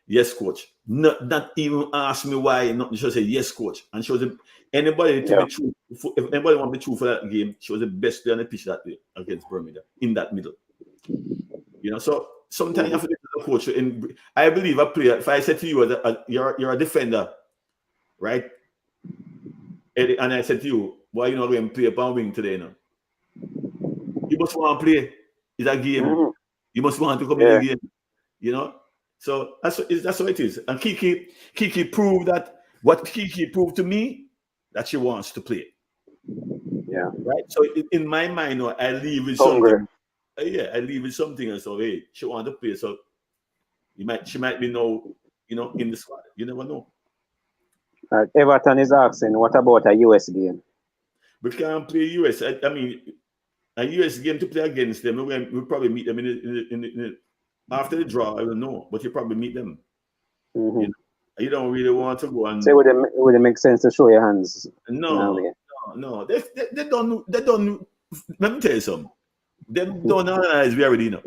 yes, coach. Not even ask me why. She said, yes, coach. And she was anybody to be true. If anybody want to be true for that game, she was the best player on the pitch that day against Bermuda in that middle. You know, so sometimes you have to get to the coach. And I believe a player. If I said to you, you're a defender, right? And I said to you, why you not going to play upon wing today now? You must want to play. It's a game. You must want to come in the game. You know? So that's what it is. And Kiki proved that what Kiki proved to me, that she wants to play. Yeah. Right? So in my mind, I leave with something. I leave with something and so hey, she wants to play. So she might be now, you know, in the squad. You never know. Everton is asking, what about a US game? We can't play US. I mean, a US game to play against them. We'll probably meet them in after the draw. I don't know, but you probably meet them. You know, you don't really want to go and say would it make sense to show your hands? No. They don't. Let me tell you something. They don't analyze. We already know.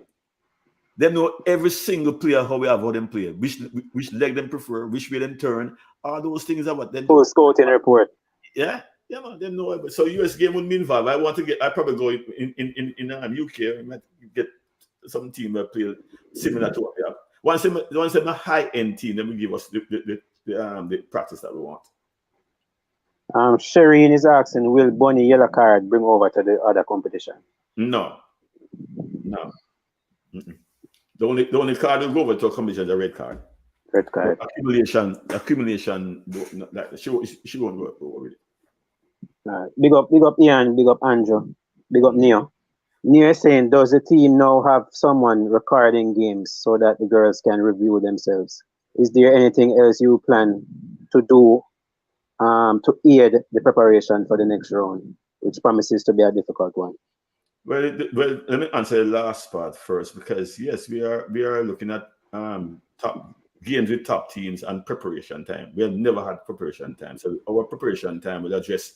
They know every single player how them play, which leg them prefer, which way them turn. All those things are what they do. Scouting report. Yeah, man. They know it. So US game wouldn't be involved. I probably go in UK. I might get some team that play similar to what we have. Once them a high-end team, then we give us the practice that we want. Shireen is asking, will Bonnie yellow card bring over to the other competition? No. Mm-mm. The only card will go over to a competition is a red card. Red card. Accumulation. She won't go over with it. Big up Ian, big up Andrew, big up Neo. Neo is saying, does the team now have someone recording games so that the girls can review themselves? Is there anything else you plan to do to aid the preparation for the next round, which promises to be a difficult one? Well, let me answer the last part first, because yes, we are looking at top games with top teams and preparation time. We have never had preparation time, so our preparation time will address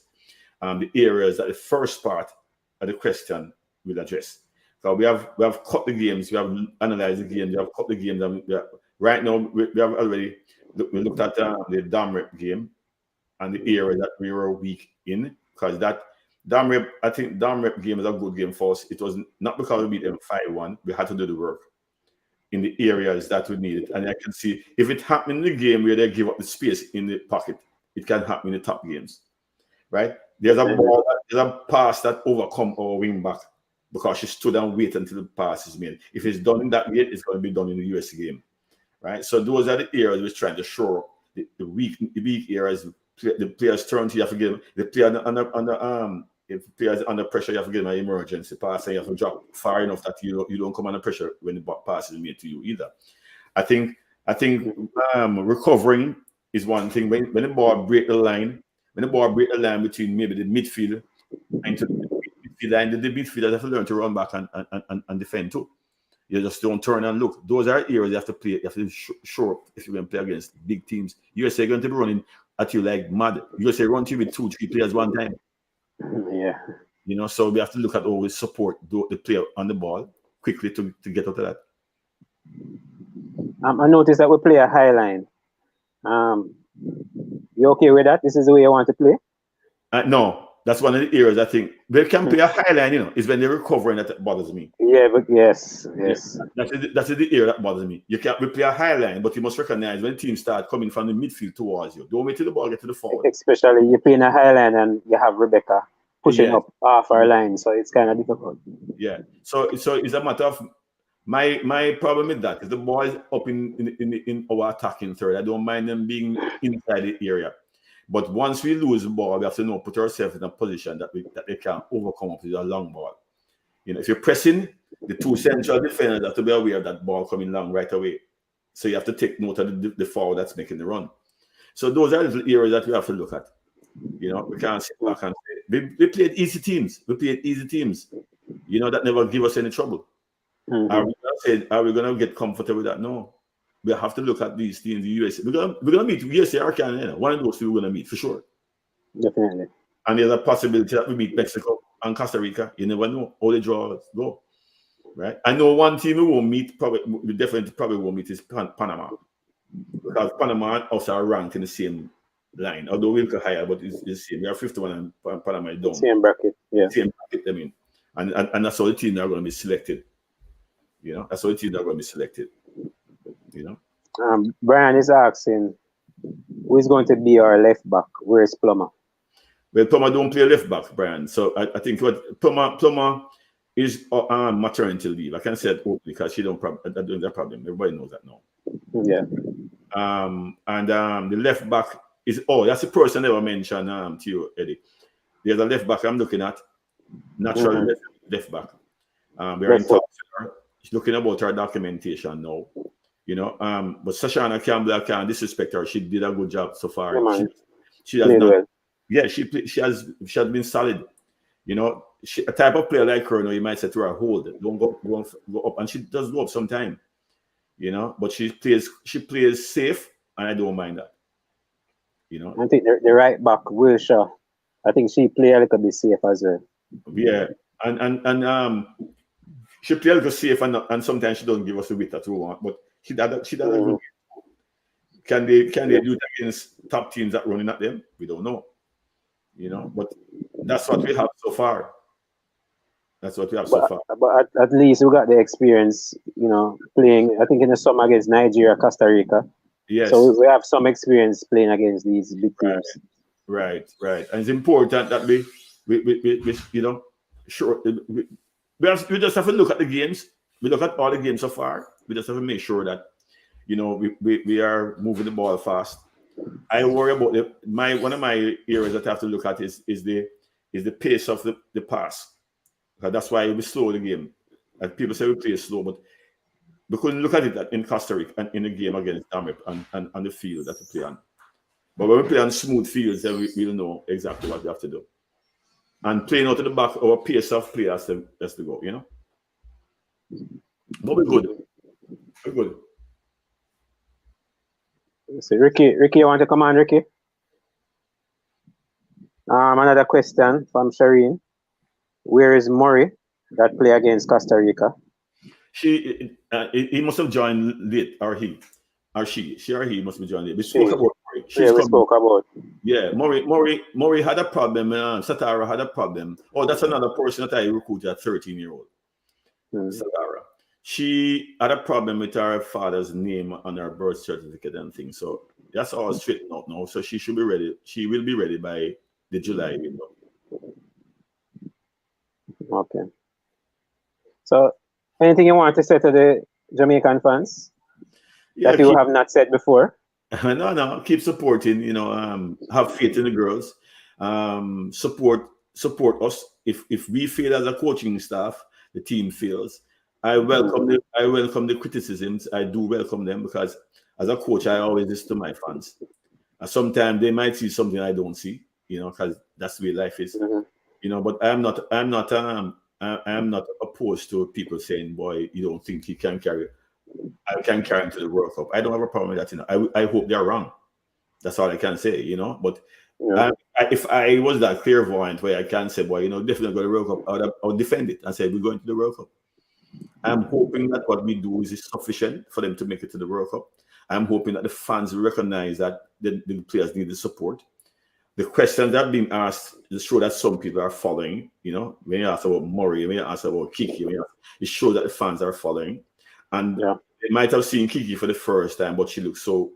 the areas that the first part of the question will address. So we have cut the games, we have analyzed the games, we have cut the games, and right now we have already looked at the dam rep game and the area that we were weak in, because that dam rep game is a good game for us. It was not because we beat them 5-1. We had to do the work in the areas that we needed. And I can see if it happened in the game where they give up the space in the pocket, it can happen in the top games, right? There's a pass that overcome our wing back because she stood and waited until the pass is made. If it's done in that way, it's going to be done in the US game, right? So those are the areas we're trying to show the weak areas. The players turn to, you have to give the player if the players under pressure, you have to give them an emergency pass, and you have to drop far enough that you don't come under pressure when the pass is made to you either. I think recovering is one thing. When the ball break the line, between maybe the midfield and to the midfield line, the midfielders have to learn to run back and defend too. You just don't turn and look. Those are areas you have to play. You have to show up if you're going to play against big teams. USA going to be running at you like mad. USA run to you with 2-3 players one time. Yeah. You know, so we have to look at always support the player on the ball quickly to get out of that. I noticed that we play a high line. You okay with that? This is the way you want to play? No, that's one of the areas I think they can play a high line. You know, is when they're recovering that bothers me. Yeah, but yes. That's the area that bothers me. You can't play a high line, but you must recognize when teams start coming from the midfield towards you. Don't wait till the ball get to the forward. Especially you're playing a high line and you have Rebecca pushing up half our line, so it's kind of difficult. Yeah. So it's a matter of my problem with that is the ball is up in our attacking third. I don't mind them being inside the area. But once we lose the ball, we have to put ourselves in a position that they can overcome up with a long ball. You know, if you're pressing, the two central defenders have to be aware of that ball coming long right away. So you have to take note of the forward that's making the run. So those are the areas that we have to look at. You know, we can't sit back and say, we played easy teams. You know, that never give us any trouble. Mm-hmm. Are we going to get comfortable with that? No. We have to look at these teams, the USA. We're gonna meet USA or Canada. One of those two we're gonna meet for sure. Definitely. And there's a possibility that we meet Mexico and Costa Rica. You never know. All the draws go. Right? I know one team we won't meet, we definitely probably won't meet is Panama. Because Panama and us are ranked in the same line. Although we're higher, but it's the same. We are 51 and Panama is down. Same bracket, yeah. Same bracket, I mean. And that's how the teams are going to be selected. You know, that's how the teams are going to be selected. You know, Brian is asking, who is going to be our left back? Where is Plummer? Well, Plummer don't play left back, Brian. So I think what Plummer is on maternity leave. I can't say it openly because she don't that problem. Everybody knows that now. Yeah. And the left back is that's the person I never mentioned to you, Eddie. There's a left back I'm looking at, natural left back. We're in touch with her. She's looking about her documentation now. You know, but Sashana Campbell, I can't disrespect her. She did a good job so far. She has not, well. Yeah, she has been solid. You know, a type of player like her, you might say to her, hold it, don't go up, and she does go up sometime. You know, but she plays safe, and I don't mind that. You know, I think the right back, Wilshire, I think she play a little bit safe as well. Yeah, and she play a little safe, and sometimes she doesn't give us the width that we want, but she does a good. Can they do it against top teams that running at them? We don't know. You know, but that's what we have so far. That's what we have so far. But at least we got the experience, playing, I think in the summer against Nigeria, Costa Rica. Yes. So we have some experience playing against these big teams. Right. And it's important that we sure, we just have to look at the games. We look at all the games so far. We just have to make sure that, we are moving the ball fast. I worry about one of my areas that I have to look at is the pace of the pass. That's why we slow the game. And people say we play slow, but we couldn't look at it in Costa Rica and in the game against Damip and on the field that we play on. But when we play on smooth fields, then we'll know exactly what we have to do. And playing out of the back, our pace of play has to go, But we're good. We're good. So Ricky, you want to come on, Ricky? Another question from Shireen. Where is Murray that play against Costa Rica? He must have joined late, or he must be joined late. We spoke about Murray. We spoke about. Yeah, Murray had a problem. Satara had a problem. Oh, that's another person that I recruited at 13-year-old. Satara. She had a problem with her father's name on her birth certificate and things. So that's all straightened out now. So she should be ready. She will be ready by the July window. Okay. So, anything you want to say to the Jamaican fans that you have not said before? No. Keep supporting. Have faith in the girls. Support us. If we fail as a coaching staff, the team fails. I welcome the criticisms. I do welcome them because as a coach, I always listen to my fans. Sometimes they might see something I don't see. Because that's the way life is. But I'm not opposed to people saying, "Boy, you don't think he can carry? I can carry him to the World Cup." I don't have a problem with that. I hope they're wrong. That's all I can say. But if I was that clairvoyant where I can say, "Boy, definitely go to the World Cup," I would defend it and say, "We're going to the World Cup." I'm hoping that what we do is sufficient for them to make it to the World Cup. I'm hoping that the fans recognize that the players need the support. The questions that are being asked show that some people are following. When you ask about Murray, when you ask about Kiki, it shows that the fans are following. And they might have seen Kiki for the first time, but she was so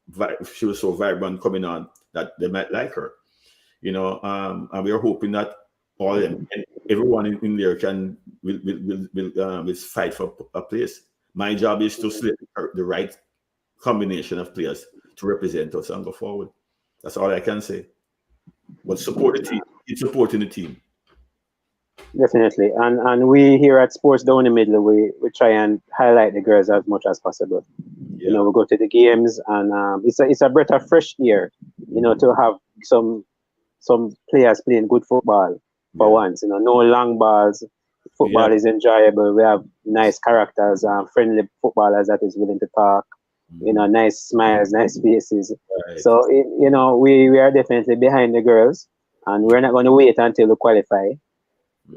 vibrant coming on that they might like her. And we are hoping that all of them and everyone in there will fight for a place. My job is to select the right combination of players to represent us and go forward. That's all I can say. But support the team. It's supporting the team. Definitely. And we here at Sports Down the Middle, we try and highlight the girls as much as possible. Yeah. We go to the games and it's a breath of fresh air, to have some players playing good football for once. No long balls. Football is enjoyable. We have nice characters, friendly footballers that is willing to talk. Nice smiles, nice faces. Right. So, we are definitely behind the girls, and we're not going to wait until we qualify,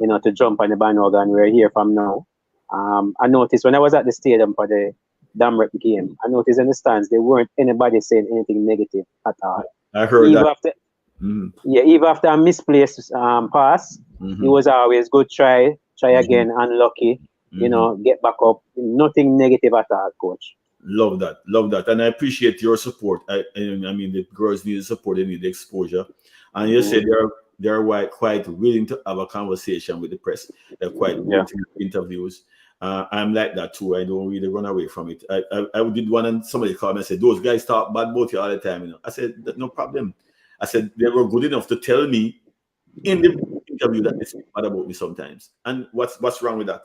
to jump on the bandwagon. We're here from now. I noticed when I was at the stadium for the Damrep game, I noticed in the stands, there weren't anybody saying anything negative at all. I heard even that. Even after a misplaced pass, it was always good try again, unlucky, get back up. Nothing negative at all, coach. Love that, and I appreciate your support. I mean, the girls need the support; they need the exposure. And you said they're quite willing to have a conversation with the press. They're quite willing to do interviews. I'm like that too. I don't really run away from it. I did one, and somebody called me and said, "Those guys talk bad about you all the time." I said, "No problem." I said they were good enough to tell me in the interview that they speak bad about me sometimes. And what's wrong with that?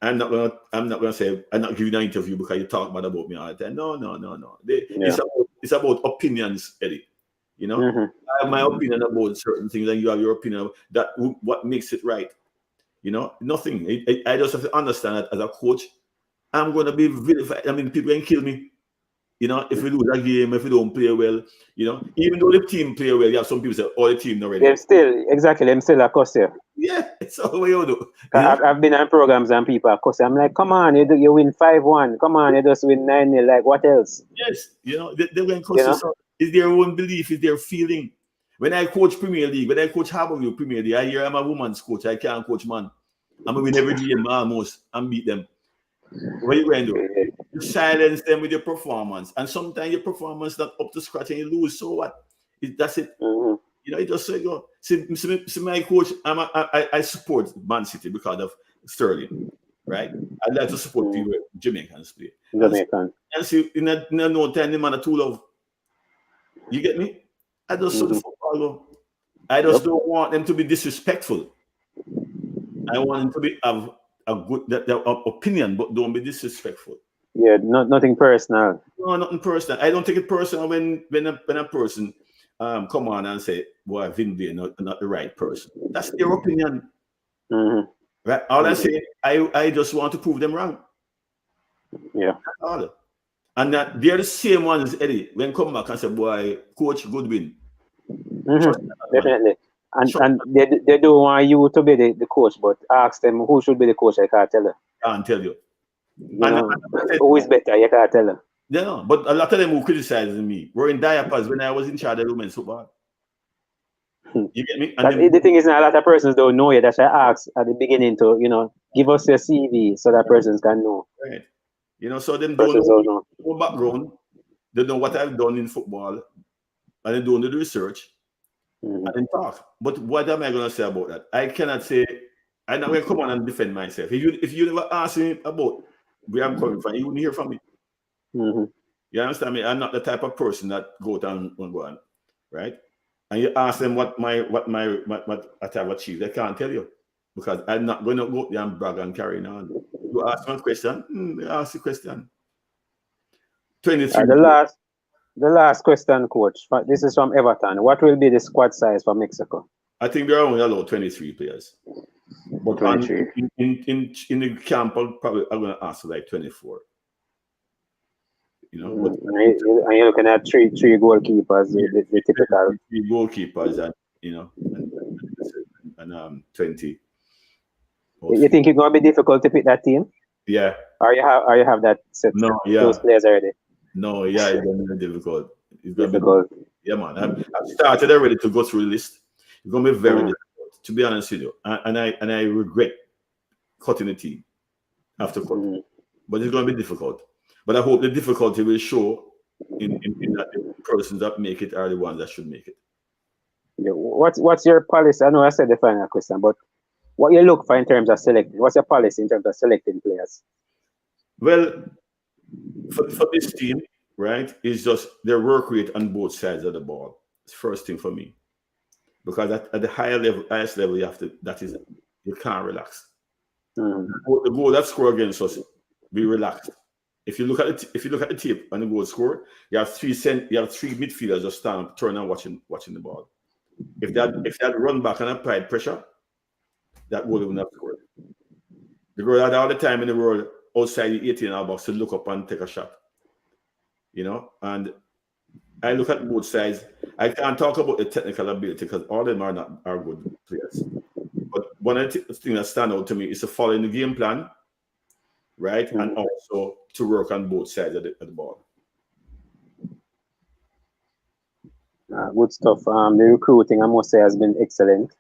I'm not gonna say I'm not giving an interview because you talk bad about me all the time. No. It's about opinions, Eddie. I have my opinion about certain things, and you have your opinion. That what makes it right. Nothing. I just have to understand that as a coach, I'm gonna be vilified. I mean, people can kill me. If we lose a game, if we don't play well, even though the team play well, you have some people say, "Oh, the team not ready." Them still across here. Yeah, it's all what you do. I've been on programs and people across. I'm like, come on, you win 5-1. Come on, you just win 9-0. Like, what else? Yes, they win because it's their own belief, it's their feeling. When I coach Premier League, when I coach Harbourview Premier League, I hear I'm a woman's coach. I can't coach man. I'm gonna win every game almost and beat them. What are you going to do? You silence them with your performance, and sometimes your performance not up to scratch and you lose. So what? That's it. You know, you just say go. See my coach. I support Man City because of Sterling, right? I like to support people Jamaicans play. Jamaican. And see, in a no time, the man a tool of. You get me? I just saw the football go. I just don't want them to be disrespectful. I want them to be have a good opinion, but don't be disrespectful. Yeah, nothing personal. No, nothing personal. I don't take it personal when a person come on and say, "Boy, Vin Blaine not the right person." That's their opinion. Right? All I say, I just want to prove them wrong. Yeah. That's all. And that they're the same ones as Eddie when come back and say, "Boy, Coach Goodwin." Definitely. And they don't want you to be the coach, but ask them who should be the coach. I can't tell you. I can't tell you. Who is better? You can't tell you. Yeah, but a lot of them who criticizing me were in diapers when I was in charge of women's football. You get me? And the thing is, now a lot of persons don't know yet. That's why I asked at the beginning to, give us your CV so that persons can know. Right. So them don't know no background. They know what I've done in football, and they don't do the research and then talk. But what am I going to say about that? I cannot say. I'm not going to come on and defend myself. If you never ask me about where I'm coming from, you wouldn't hear from me. You understand me? I'm not the type of person that go down and go on, right? And you ask them what I've achieved, they can't tell you because I'm not going to go there and brag and carry on. You ask one question, they ask the question. 23. The last question, coach. This is from Everton. What will be the squad size for Mexico? I think they're only allowed 23 players. But 23. In the camp, I'm going to ask like 24. But and you're looking at three goalkeepers, the typical. 3 goalkeepers, and 20. You think it's going to be difficult to pick that team? Yeah. Or you have that set? No, yeah. Those players already. No, yeah, it's going to be difficult. It's going difficult. Yeah, man. I've started already to go through the list. It's going to be very difficult, to be honest with you. And I regret cutting the team after cutting. But it's going to be difficult. But I hope the difficulty will show in that the persons that make it are the ones that should make it. Yeah. What's your policy? I know I said the final question, but what you look for in terms of selecting? What's your policy in terms of selecting players? Well, for this team, right, is just their work rate on both sides of the ball. It's the first thing for me. Because at the highest level, you can't relax. The goal that score against us, be relaxed. If you look at the tape and the goal score, you have three midfielders just stand up, turn and watching the ball. If that run back and applied pressure, that goal wouldn't have scored. The girl had all the time in the world outside the 18-yard box to look up and take a shot. And I look at both sides. I can't talk about the technical ability because all of them are good players. But one of the things that stand out to me is to follow in the game plan, right? And also to work on both sides of the ball. Good stuff. The recruiting, I must say, has been excellent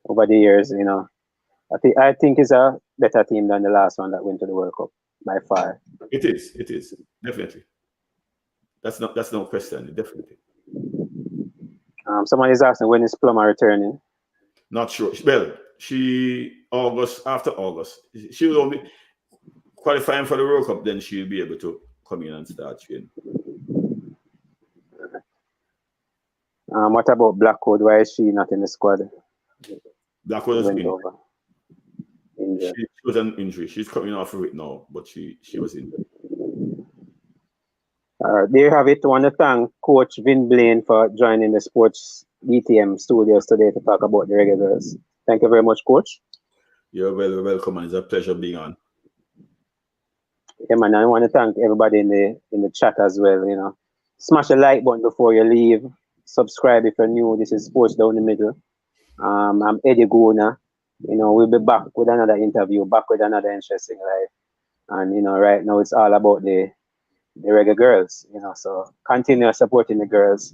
over the years. I think it's a better team than the last one that went to the World Cup by far. It is definitely. That's no question. Definitely. Someone is asking when is Plummer returning? Not sure. Well, after August, she will only qualifying for the World Cup. Then she'll be able to come in and start training. What about Blackwood? Why is she not in the squad? Blackwood was injured. She was an injury. She's coming off of it now, but she was injured. There you have it. I want to thank Coach Vin Blaine for joining the Sports DTM studios today to talk about the Reggae Girlz. Thank you very much, Coach. You're very welcome, and it's a pleasure being on. Yeah, man. I want to thank everybody in the chat as well. Smash the like button before you leave. Subscribe if you're new. This is Sports Down the Middle. I'm Eddie Guna. We'll be back with another interview, back with another interesting life. And right now it's all about the Reggae Girlz. So continue supporting the girls.